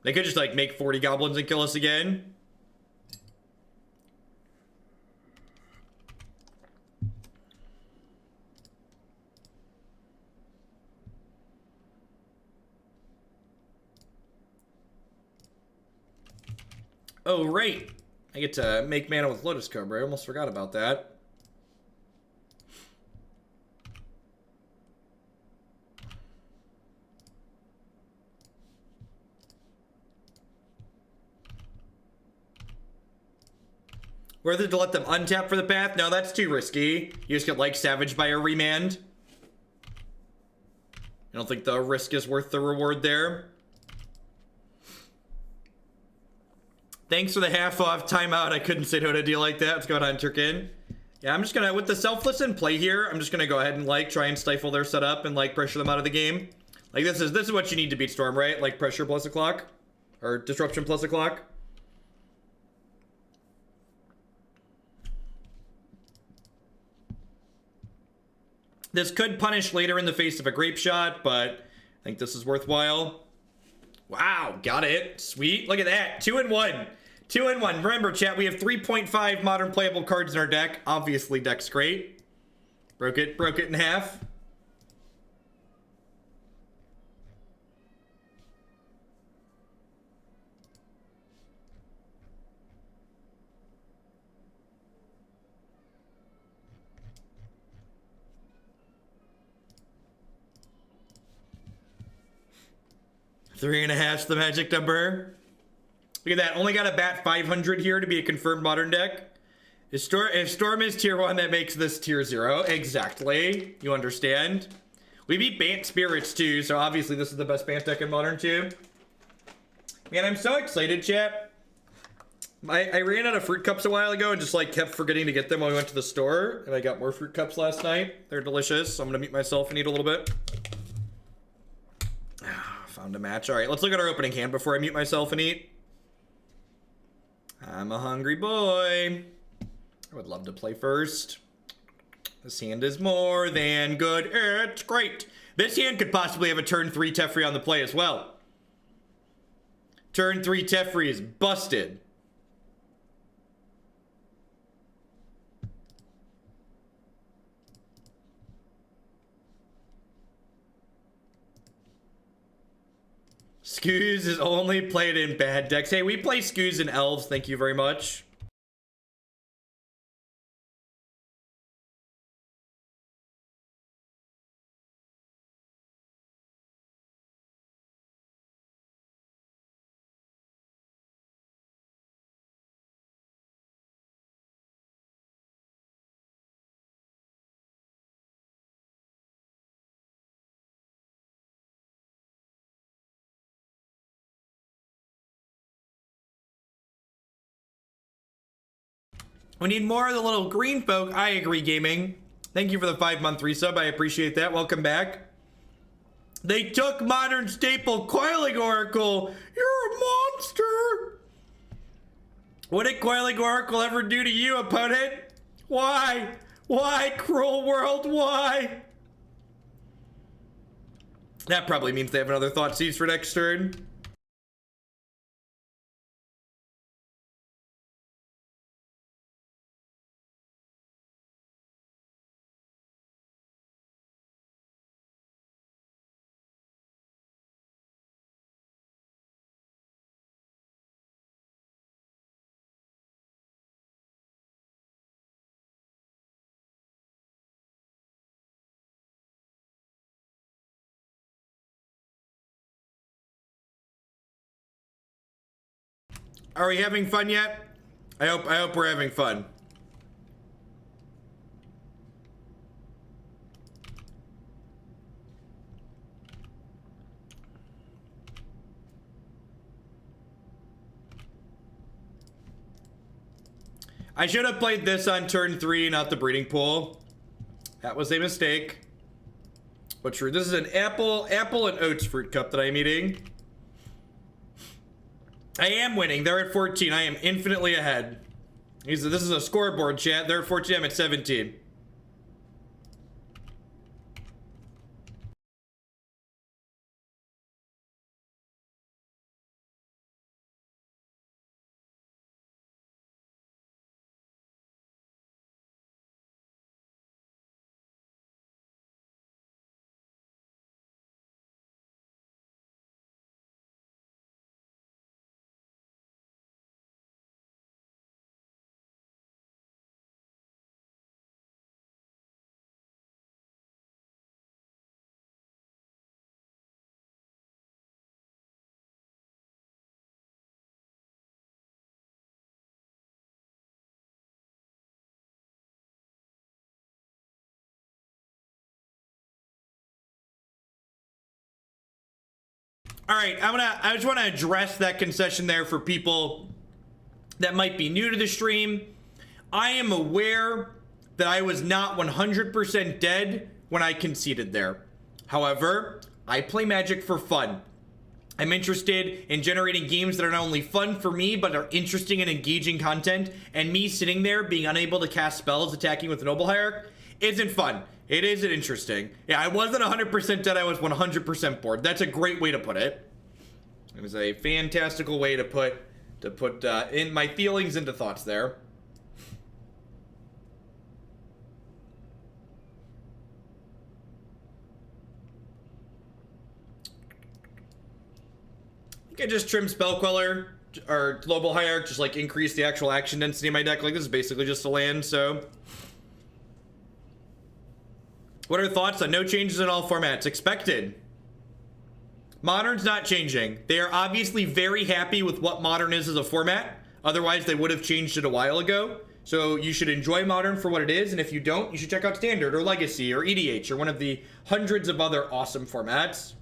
They could just, like, make 40 goblins and kill us again. Oh, right. I get to make mana with Lotus Cobra. I almost forgot about that. Worth it to let them untap for the path? No, that's too risky. You just get, like, savaged by a remand. I don't think the risk is worth the reward there. Thanks for the half-off timeout. I couldn't say no to a deal like that. What's going on, Turkin? Yeah, I'm just gonna, with the Selfless in play here, I'm just gonna go ahead and, like, try and stifle their setup and, like, pressure them out of the game. Like, this is what you need to beat Storm, right? Like, pressure plus a clock? Or disruption plus a clock? This could punish later in the face of a grape shot, but I think this is worthwhile. Wow, got it. Sweet. Look at that. 2-1. 2-1. Remember, chat, we have 3.5 modern playable cards in our deck. Obviously, deck's great. Broke it in half. Three and a half's the magic number. Look at that. Only got to bat 500 here to be a confirmed modern deck. If Storm is tier 1, that makes this tier 0. Exactly. You understand. We beat Bant Spirits too, so obviously this is the best Bant deck in modern too. Man, I'm so excited, chat. I ran out of fruit cups a while ago and just like kept forgetting to get them when we went to the store. And I got more fruit cups last night. They're delicious, so I'm gonna mute myself and eat a little bit. Found a match. All right, let's look at our opening hand before I mute myself and eat. I'm a hungry boy. I would love to play first. This hand is more than good. It's great. This hand could possibly have a turn 3 Teferi on the play as well. Turn 3 Teferi is busted. Scooze is only played in bad decks. Hey, we play Scooze and Elves. Thank you very much. We need more of the little green folk. I agree, gaming. Thank you for the 5-month resub. I appreciate that. Welcome back. They took modern staple Coiling Oracle. You're a monster. What did Coiling Oracle ever do to you, opponent? Why? Why, cruel world? Why? That probably means they have another Thoughtseize for next turn. Are we having fun yet? I hope we're having fun. I should have played this on turn 3, not the breeding pool. That was a mistake. But true, this is an apple and oats fruit cup that I'm eating. I am winning. They're at 14. I am infinitely ahead. This is a scoreboard, chat. They're at 14. I'm at 17. All right, I just want to address that concession there for people that might be new to the stream. I am aware that I was not 100% dead when I conceded there. However, I play Magic for fun. I'm interested in generating games that are not only fun for me, but are interesting and engaging content. And me sitting there being unable to cast spells attacking with the Noble Hierarch isn't fun. It isn't interesting. Yeah, I wasn't 100% dead. I was 100% bored. That's a great way to put it. It was a fantastical way to put in my feelings into thoughts there. I think I just trimmed Spell Queller or Noble Hierarch, just like increase the actual action density in my deck. Like this is basically just a land, so. What are thoughts on no changes in all formats? Expected. Modern's not changing. They are obviously very happy with what Modern is as a format. Otherwise, they would have changed it a while ago. So you should enjoy Modern for what it is. And if you don't, you should check out Standard or Legacy or EDH or one of the hundreds of other awesome formats.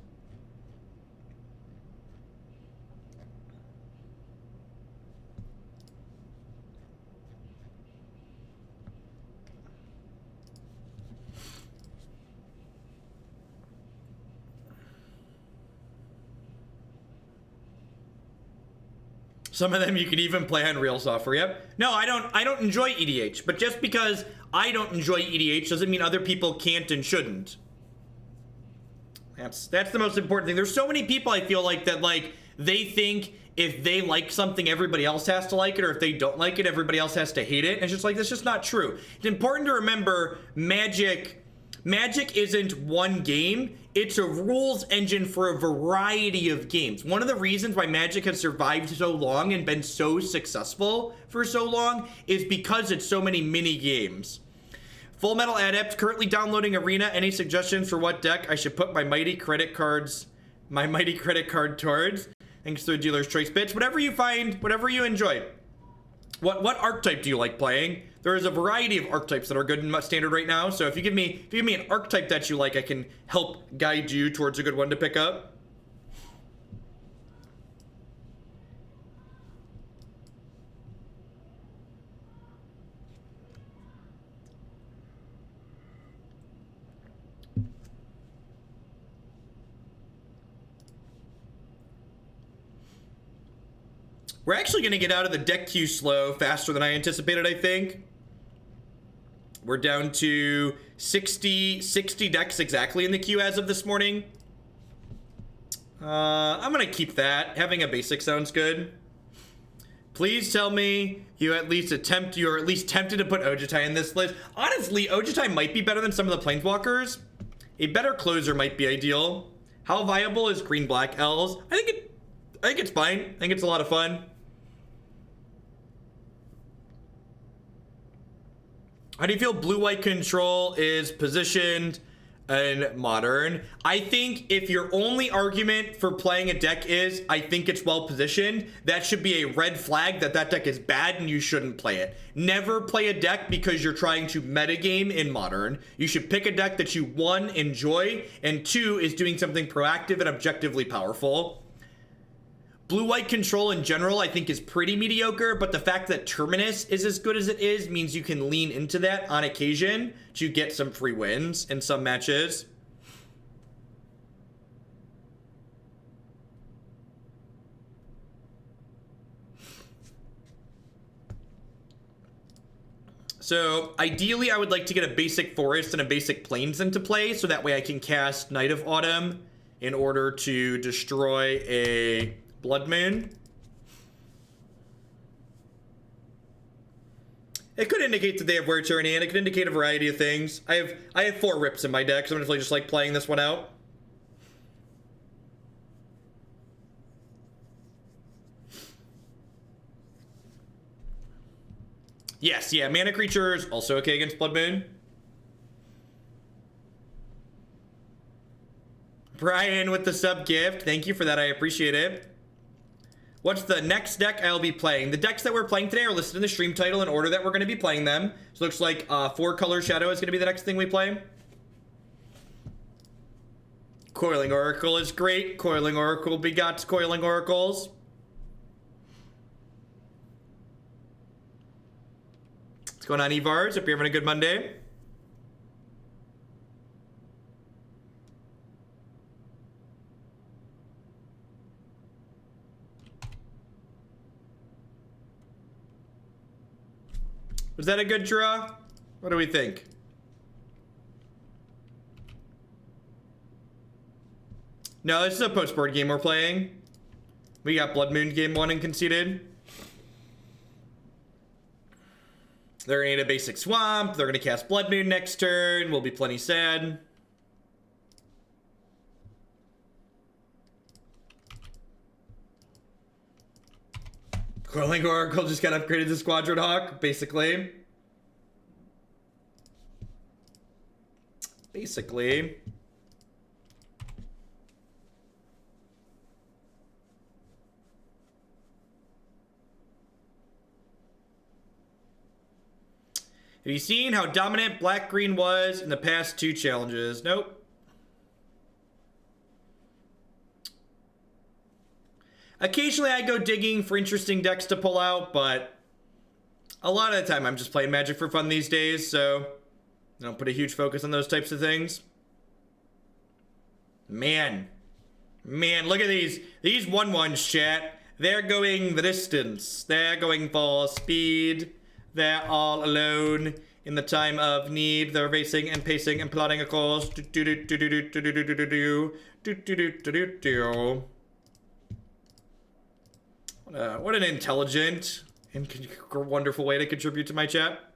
Some of them you can even play on real software. Yep. No, I don't enjoy EDH, but just because I don't enjoy EDH doesn't mean other people can't and shouldn't. That's the most important thing. There's so many people I feel like that like they think if they like something everybody else has to like it, or if they don't like it everybody else has to hate it. And it's just like that's just not true. It's important to remember Magic isn't one game. It's a rules engine for a variety of games. One of the reasons why Magic has survived so long and been so successful for so long is because it's so many mini games. Full Metal Adept currently downloading Arena. Any suggestions for what deck I should put my mighty credit card towards? Thanks to the dealer's choice bits. Whatever you find, whatever you enjoy. What archetype do you like playing? There is a variety of archetypes that are good in Standard right now. So if you give me an archetype that you like, I can help guide you towards a good one to pick up. We're actually going to get out of the deck queue slow faster than I anticipated, I think. We're down to 60 decks exactly in the queue as of this morning. I'm going to keep that. Having a basic sounds good. Please tell me you are at least tempted to put Ojutai in this list. Honestly, Ojutai might be better than some of the Planeswalkers. A better closer might be ideal. How viable is green-black Elves? I think it's fine. I think it's a lot of fun. How do you feel blue-white control is positioned in Modern. I think if your only argument for playing a deck is, I think it's well positioned, that should be a red flag that that deck is bad and you shouldn't play it. Never play a deck because you're trying to metagame in Modern. You should pick a deck that you, one, enjoy, and two, is doing something proactive and objectively powerful. Blue-white control in general, I think, is pretty mediocre, but the fact that Terminus is as good as it is means you can lean into that on occasion to get some free wins in some matches. So, ideally, I would like to get a basic Forest and a basic Plains into play, so that way I can cast Night of Autumn in order to destroy a Blood Moon. It could indicate that they have Wear Tyranny, and it could indicate a variety of things. I have 4 Rips in my deck, so I'm just like playing this one out. Yes, yeah, mana creatures also okay against Blood Moon. Brian with the sub gift, thank you for that, I appreciate it. What's the next deck I'll be playing? The decks that we're playing today are listed in the stream title in order that we're going to be playing them. So it looks like 4-color Shadow is going to be the next thing we play. Coiling Oracle is great. Coiling Oracle begots Coiling Oracles. What's going on, Evars? Hope you're having a good Monday. Was that a good draw? What do we think? No, this is a post-board game we're playing. We got Blood Moon game 1 and conceded. They're gonna need a basic swamp. They're gonna cast Blood Moon next turn. We'll be plenty sad. Coiling Oracle just got upgraded to Squadron Hawk, basically. Basically. Have you seen how dominant black-green was in the past 2 challenges? Nope. Occasionally I go digging for interesting decks to pull out, but a lot of the time I'm just playing Magic for fun these days, so I don't put a huge focus on those types of things. Man, look at these 1/1s, chat. They're going the distance. They're going full speed. They're all alone in the time of need. They're racing and pacing and plotting a course. What an intelligent and wonderful way to contribute to my chat.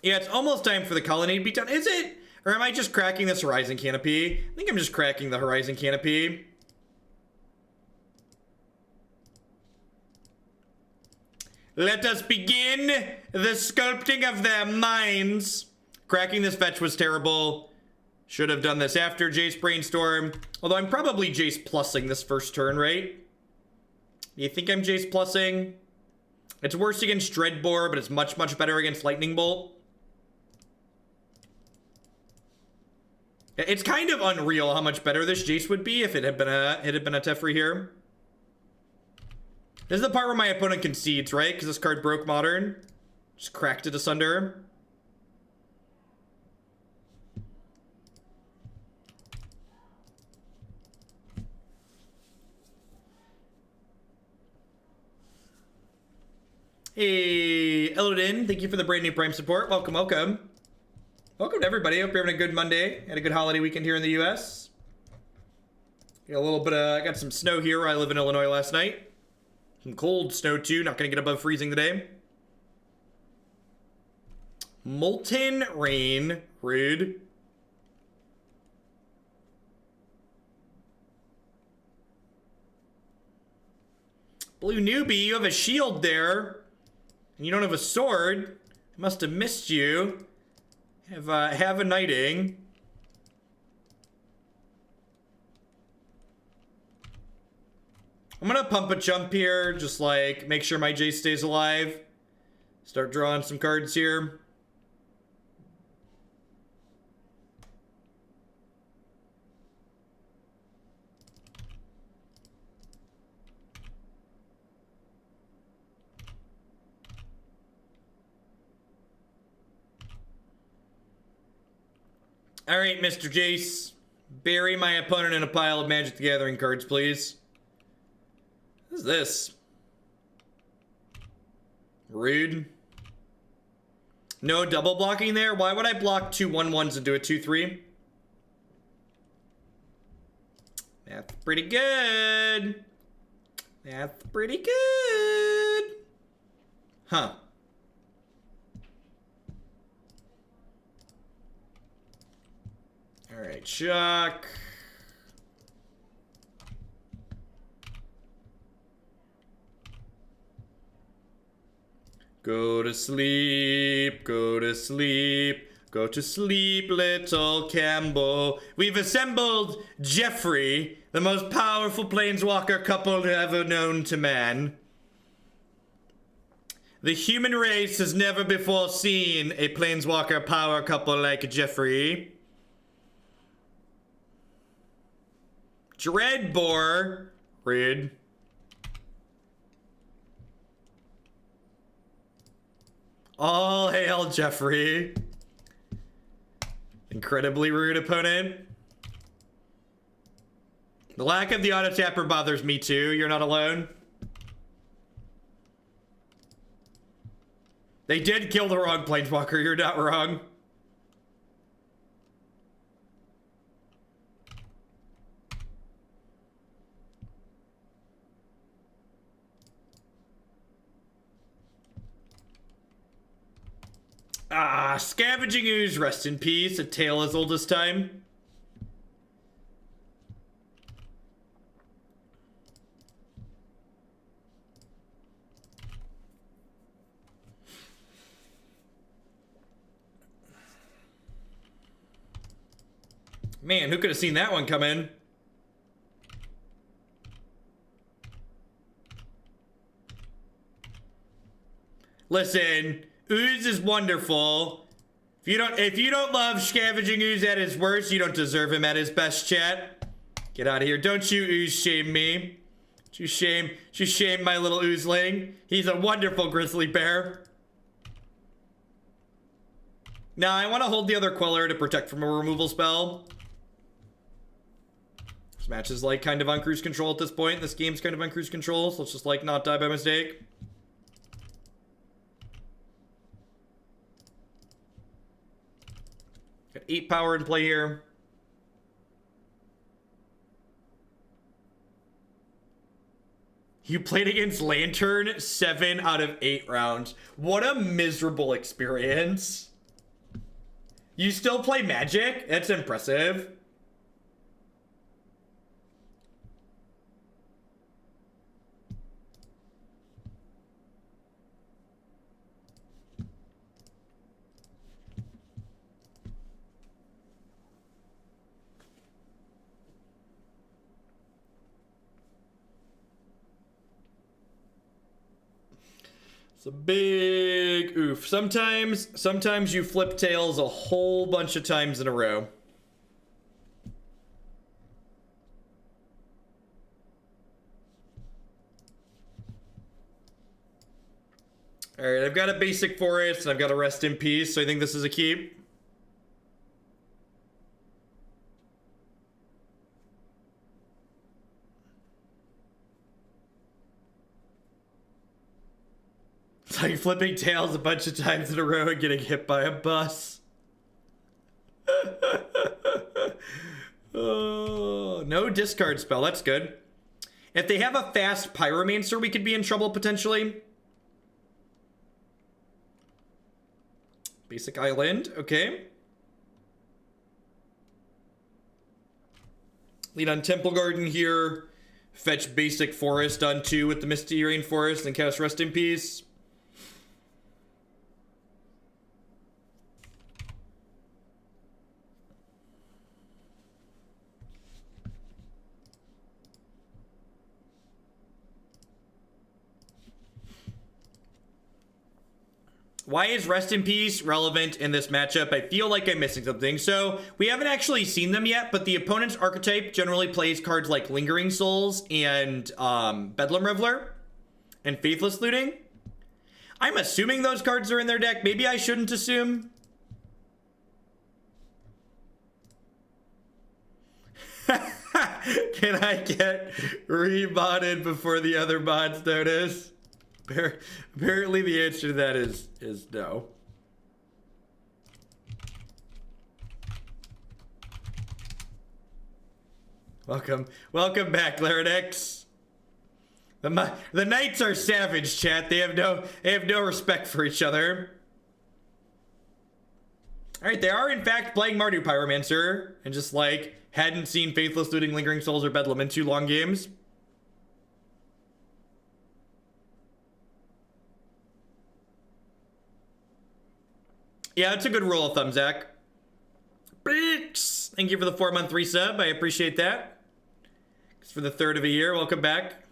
Yeah, it's almost time for the Colonnade beatdown. Is it? Or am I just cracking this Horizon Canopy? I think I'm just cracking the Horizon Canopy. Let us begin the sculpting of their minds. Cracking this fetch was terrible. Should have done this after Jace Brainstorm. Although I'm probably Jace plussing this first turn, right? You think I'm Jace plussing? It's worse against Dreadbore, but it's much, much better against Lightning Bolt. It's kind of unreal how much better this Jace would be if it had been a Teferi here. This is the part where my opponent concedes, right? Because this card broke Modern. Just cracked it asunder. Hey, Elodin, thank you for the brand new Prime support. Welcome, welcome. Welcome to everybody. Hope you're having a good Monday. Had a good holiday weekend here in the US. Got a little bit of, got some snow here where I live in Illinois last night. Some cold snow too, not gonna get above freezing today. Molten Rain, rude. Blue newbie, you have a shield there. And you don't have a sword. I must have missed you. Have a knighting. I'm gonna pump a jump here, just like make sure my Jace stays alive. Start drawing some cards here. All right, Mr. Jace. Bury my opponent in a pile of Magic the Gathering cards, please. What is this? Rude. No double blocking there? Why would I block 2 1/1s and do a 2/3? That's pretty good. That's pretty good. Huh. All right, Chuck. Go to sleep, go to sleep, go to sleep, little Cambo. We've assembled Jeffrey, the most powerful planeswalker couple ever known to man. The human race has never before seen a planeswalker power couple like Jeffrey. Dreadbore. Rude. All hail Jeffrey. Incredibly rude opponent. The lack of the auto tapper bothers me too. You're not alone. They did kill the wrong planeswalker. You're not wrong. Ah, Scavenging Ooze, rest in peace. A tale as old as time. Man, who could have seen that one come in? Listen, Ooze is wonderful. If you don't love Scavenging Ooze at his worst, you don't deserve him at his best, chat. Get out of here. Don't you Ooze shame me. You shame my little Oozeling. He's a wonderful grizzly bear. Now, I want to hold the other Queller to protect from a removal spell. This match is like kind of on cruise control at this point. This game's kind of on cruise control, so let's just like not die by mistake. Got 8 power in play here. You played against Lantern 7 out of 8 rounds. What a miserable experience. You still play Magic? That's impressive. It's a big oof. Sometimes you flip tails a whole bunch of times in a row. All right, I've got a basic forest and I've got a rest in peace, so I think this is a keep. It's like flipping tails a bunch of times in a row and getting hit by a bus. Oh, no discard spell. That's good. If they have a fast Pyromancer, we could be in trouble potentially. Basic Island. Okay. Lead on Temple Garden here. Fetch basic Forest on 2 with the Misty Rainforest and cast Rest in Peace. Why is Rest in Peace relevant in this matchup? I feel like I'm missing something. So we haven't actually seen them yet, but the opponent's archetype generally plays cards like Lingering Souls and Bedlam Reveler and Faithless Looting. I'm assuming those cards are in their deck. Maybe I shouldn't assume. Can I get rebotted before the other bots notice? Apparently the answer to that is no. Welcome back, Larynx. The knights are savage, chat. They have no respect for each other. All right, they are in fact playing Mardu Pyromancer, and just like hadn't seen Faithless Looting, Lingering Souls, or Bedlam in 2 long games. Yeah, that's a good rule of thumb, Zach. Bricks! Thank you for the 4-month resub. I appreciate that. It's for the 3rd of a year. Welcome back.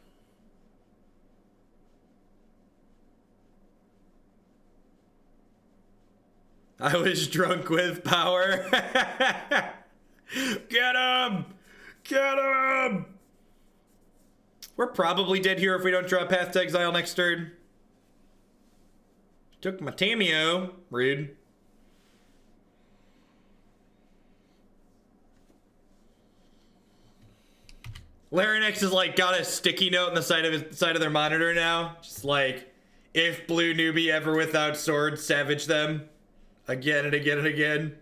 I was drunk with power. Get him! Get him! We're probably dead here if we don't draw Path to Exile next turn. Took my Tamiyo. Rude. Larynx is like got a sticky note on the side of their monitor now. Just like, if blue newbie ever without sword, savage them. Again and again and again.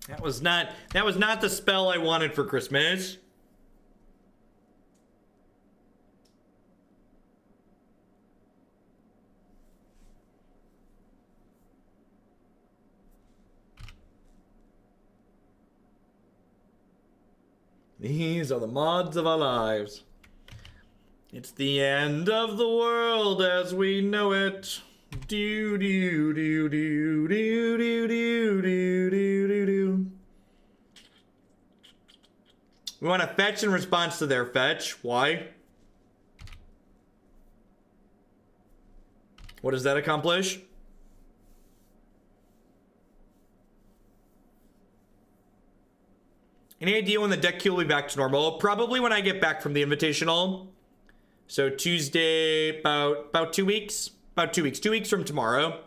That was not the spell I wanted for Christmas. These are the mods of our lives. It's the end of the world as we know it. Do do do do do do do do do do. We want to fetch in response to their fetch. Why? What does that accomplish? Any idea when the deck queue will be back to normal? Probably when I get back from the Invitational. So Tuesday, about 2 weeks. About 2 weeks. 2 weeks from tomorrow.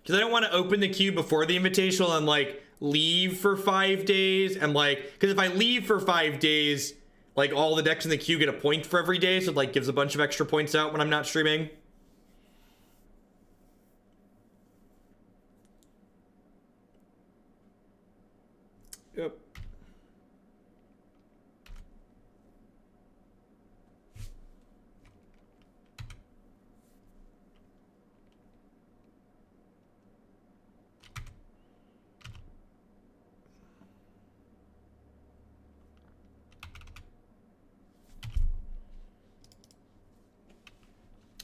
Because I don't want to open the queue before the Invitational and like leave for 5 days. And like, because if I leave for 5 days, like all the decks in the queue get a point for every day. So it like gives a bunch of extra points out when I'm not streaming. Yep.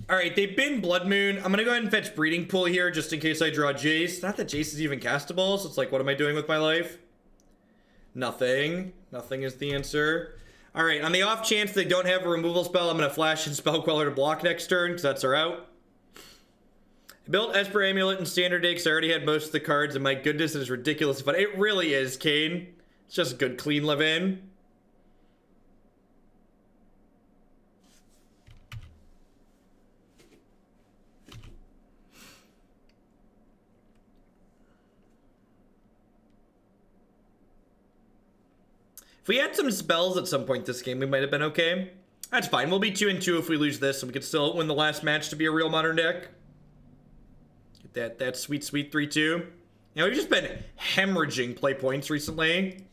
All right, they've been Blood Moon. I'm gonna go ahead and fetch Breeding Pool here just in case I draw Jace. Not that Jace is even castable, so it's like, what am I doing with my life? Nothing. Nothing is the answer. All right, on the off chance they don't have a removal spell, I'm going to flash in Spell Queller to block next turn, because that's our out. I built Esper Amulet in Standard Day because I already had most of the cards, and my goodness, it is ridiculous. But it really is, Kane. It's just a good, clean live-in. If we had some spells at some point this game, we might have been okay. That's fine. We'll be 2-2 if we lose this, and we could still win the last match to be a real modern deck. Get that sweet, sweet 3-2. You know, we've just been hemorrhaging play points recently.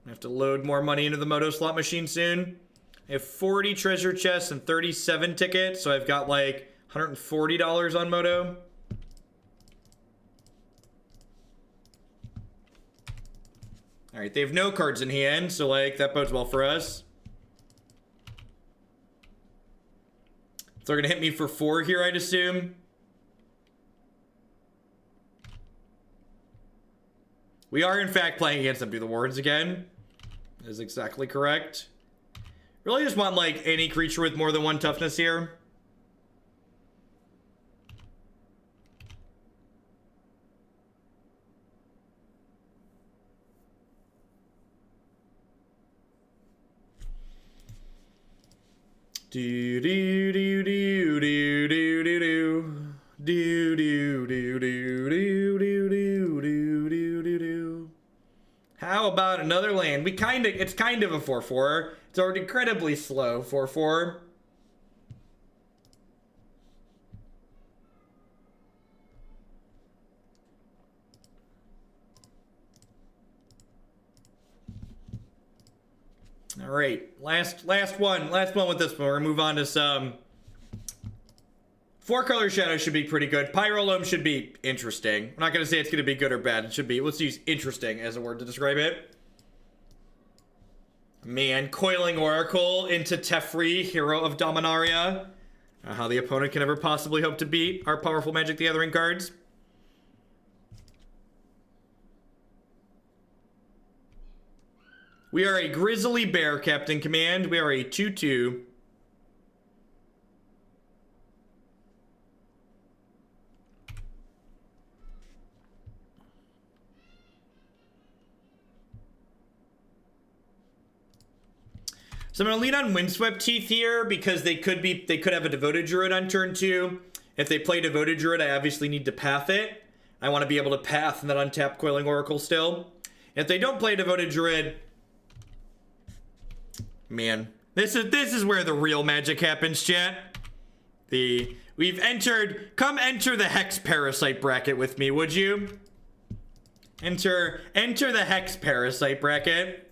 I have to load more money into the Moto slot machine soon. I have 40 treasure chests and 37 tickets, so I've got like $140 on Moto. All right, they have no cards in hand, so like that bodes well for us. So they're gonna hit me for 4 here, I'd assume. We are in fact playing against them through the Wards again. That is exactly correct. Really just want, like, any creature with more than 1 toughness here. Do do do do do do do do do do do do do do do do do do. How about another land? It's kind of a 4/4. It's already incredibly slow 4/4. All right, last one with this one. We're gonna move on to some 4-color shadow. Should be pretty good. Pyrolome should be interesting. I'm not gonna say it's gonna be good or bad. It should be. Let's use interesting as a word to describe it. Man, Coiling Oracle into Teferi, Hero of Dominaria. How the opponent can ever possibly hope to beat our powerful Magic the Gathering cards. We are a Grizzly Bear, Captain Command. We are a 2/2. So I'm going to lean on Windswept Heath here because they could have a Devoted Druid on turn 2. If they play Devoted Druid, I obviously need to path it. I want to be able to path and then untap Coiling Oracle still. If they don't play Devoted Druid, man, this is where the real magic happens, chat. Come enter the Hex Parasite bracket with me, would you? Enter the Hex Parasite bracket.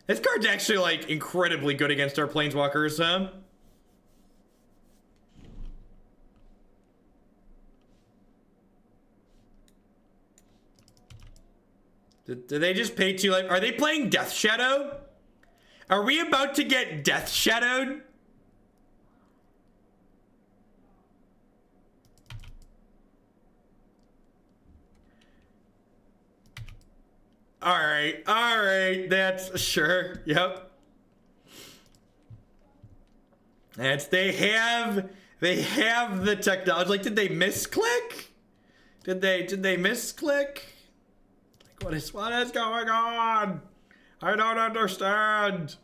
This card's actually, like, incredibly good against our Planeswalkers, huh? Did they just pay 2 life? Are they playing Death Shadow? Are we about to get Death Shadowed? All right, that's sure. Yep. They have the technology. Like, did they misclick? Did they misclick? Like, what is going on? I don't understand.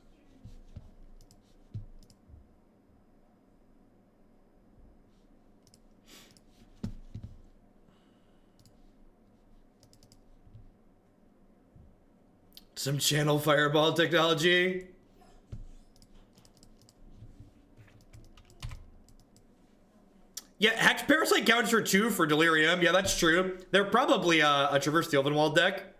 Some channel fireball technology. Yeah, Hex Parasite counts for 2 for Delirium. Yeah, that's true. They're probably a Traverse the Elvenwald deck.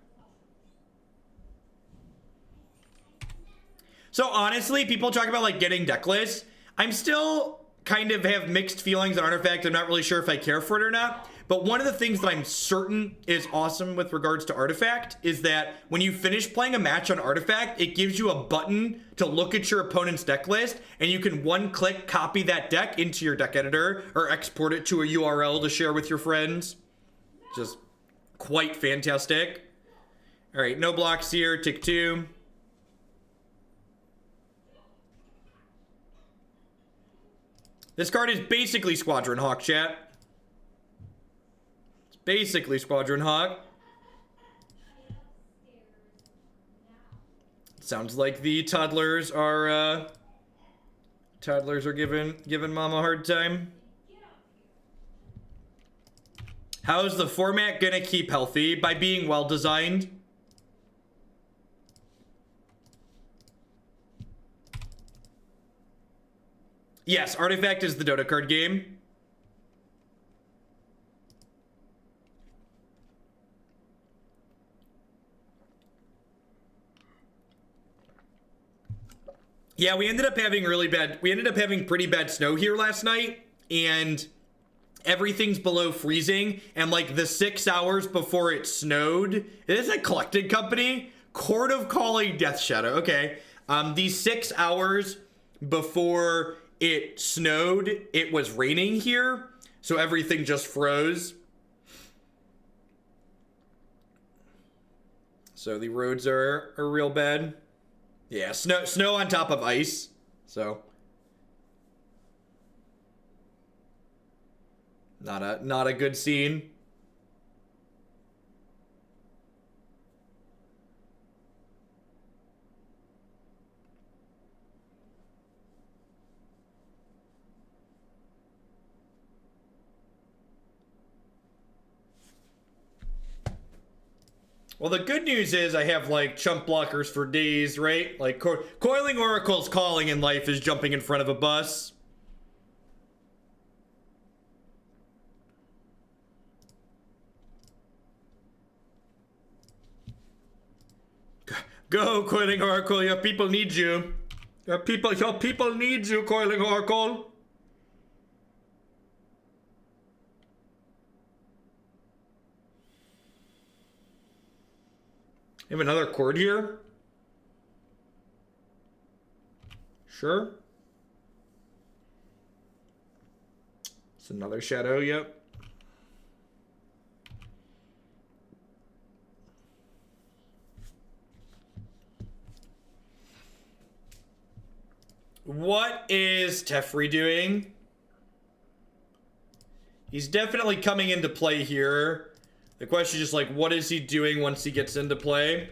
So honestly, people talk about like getting deck lists. I'm still kind of have mixed feelings on Artifact. I'm not really sure if I care for it or not. But one of the things that I'm certain is awesome with regards to Artifact is that when you finish playing a match on Artifact, it gives you a button to look at your opponent's deck list, and you can one-click copy that deck into your deck editor or export it to a URL to share with your friends. Just quite fantastic. All right, no blocks here, tick 2. This card is basically Squadron Hawk, chat. Basically Squadron Hawk. Sounds like the toddlers are giving mom a hard time. How's the format gonna keep healthy? By being well designed. Yes, Artifact is the Dota card game. Yeah, we ended up having pretty bad snow here last night, and everything's below freezing, and like the 6 hours before it snowed, it is a collected company, Chord of Calling Death Shadow. Okay, these 6 hours before it snowed, it was raining here, so everything just froze. So the roads are real bad. Yeah, snow on top of ice. So not a good scene. Well, the good news is I have, like, chump blockers for days, right? Like, Coiling Oracle's calling in life is jumping in front of a bus. Go, Coiling Oracle, your people need you. Your people need you, Coiling Oracle. We have another Chord here. Sure. It's another shadow, yep. What is Teferi doing? He's definitely coming into play here. The question is just like, what is he doing once he gets into play?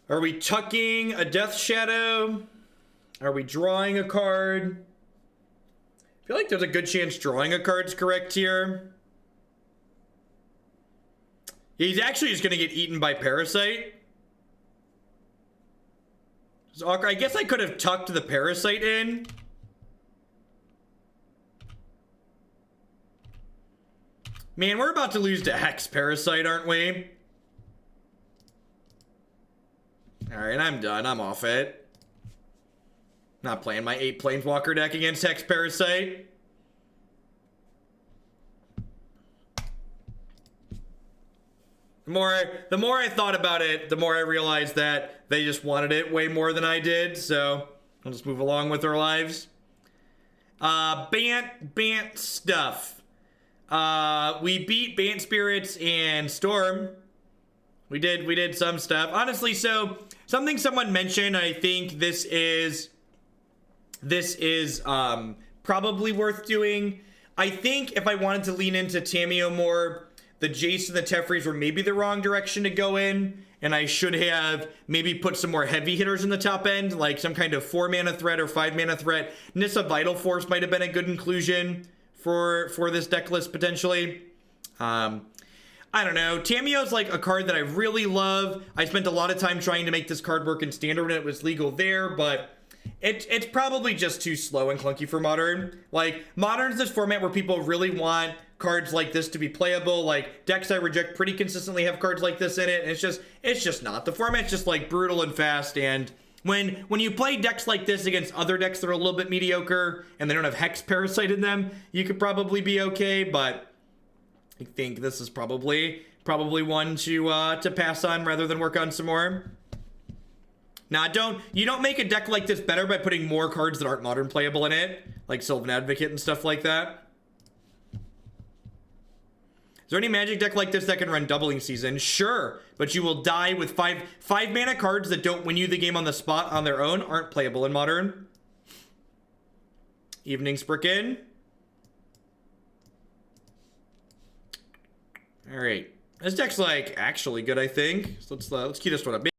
Are we tucking a Death Shadow? Are we drawing a card? I feel like there's a good chance drawing a card's correct here. He's actually just gonna get eaten by Parasite. So I guess I could have tucked the Parasite in. Man, we're about to lose to Hex Parasite, aren't we? Alright, I'm done. I'm off it. Not playing my 8 Planeswalker deck against Hex Parasite. The more I thought about it, the more I realized that they just wanted it way more than I did, so I'll just move along with our lives. Bant stuff. We beat Bant Spirits and Storm. We did some stuff. Honestly, so something someone mentioned, I think this is probably worth doing. I think if I wanted to lean into Tamiyo more, the Jace and the Teferis were maybe the wrong direction to go in, and I should have maybe put some more heavy hitters in the top end, like some kind of 4-mana threat or 5-mana threat. Nissa Vital Force might have been a good inclusion for this deck list potentially. I don't know. Tamiyo's like a card that I really love. I spent a lot of time trying to make this card work in Standard when it was legal there, but it's probably just too slow and clunky for Modern. Like, Modern is this format where people really want cards like this to be playable. Like, decks I reject pretty consistently have cards like this in it, and it's just not. The format's just like brutal and fast, and when you play decks like this against other decks that are a little bit mediocre and they don't have Hex Parasite in them, you could probably be okay, but I think this is probably one to pass on rather than work on some more. Now, you don't make a deck like this better by putting more cards that aren't Modern playable in it, like Sylvan Advocate and stuff like that. Is there any Magic deck like this that can run Doubling Season? Sure, but you will die with five mana cards that don't win you the game on the spot on their own, aren't playable in Modern. Evening Sprickin. All right, this deck's like actually good, I think. So let's key this one up.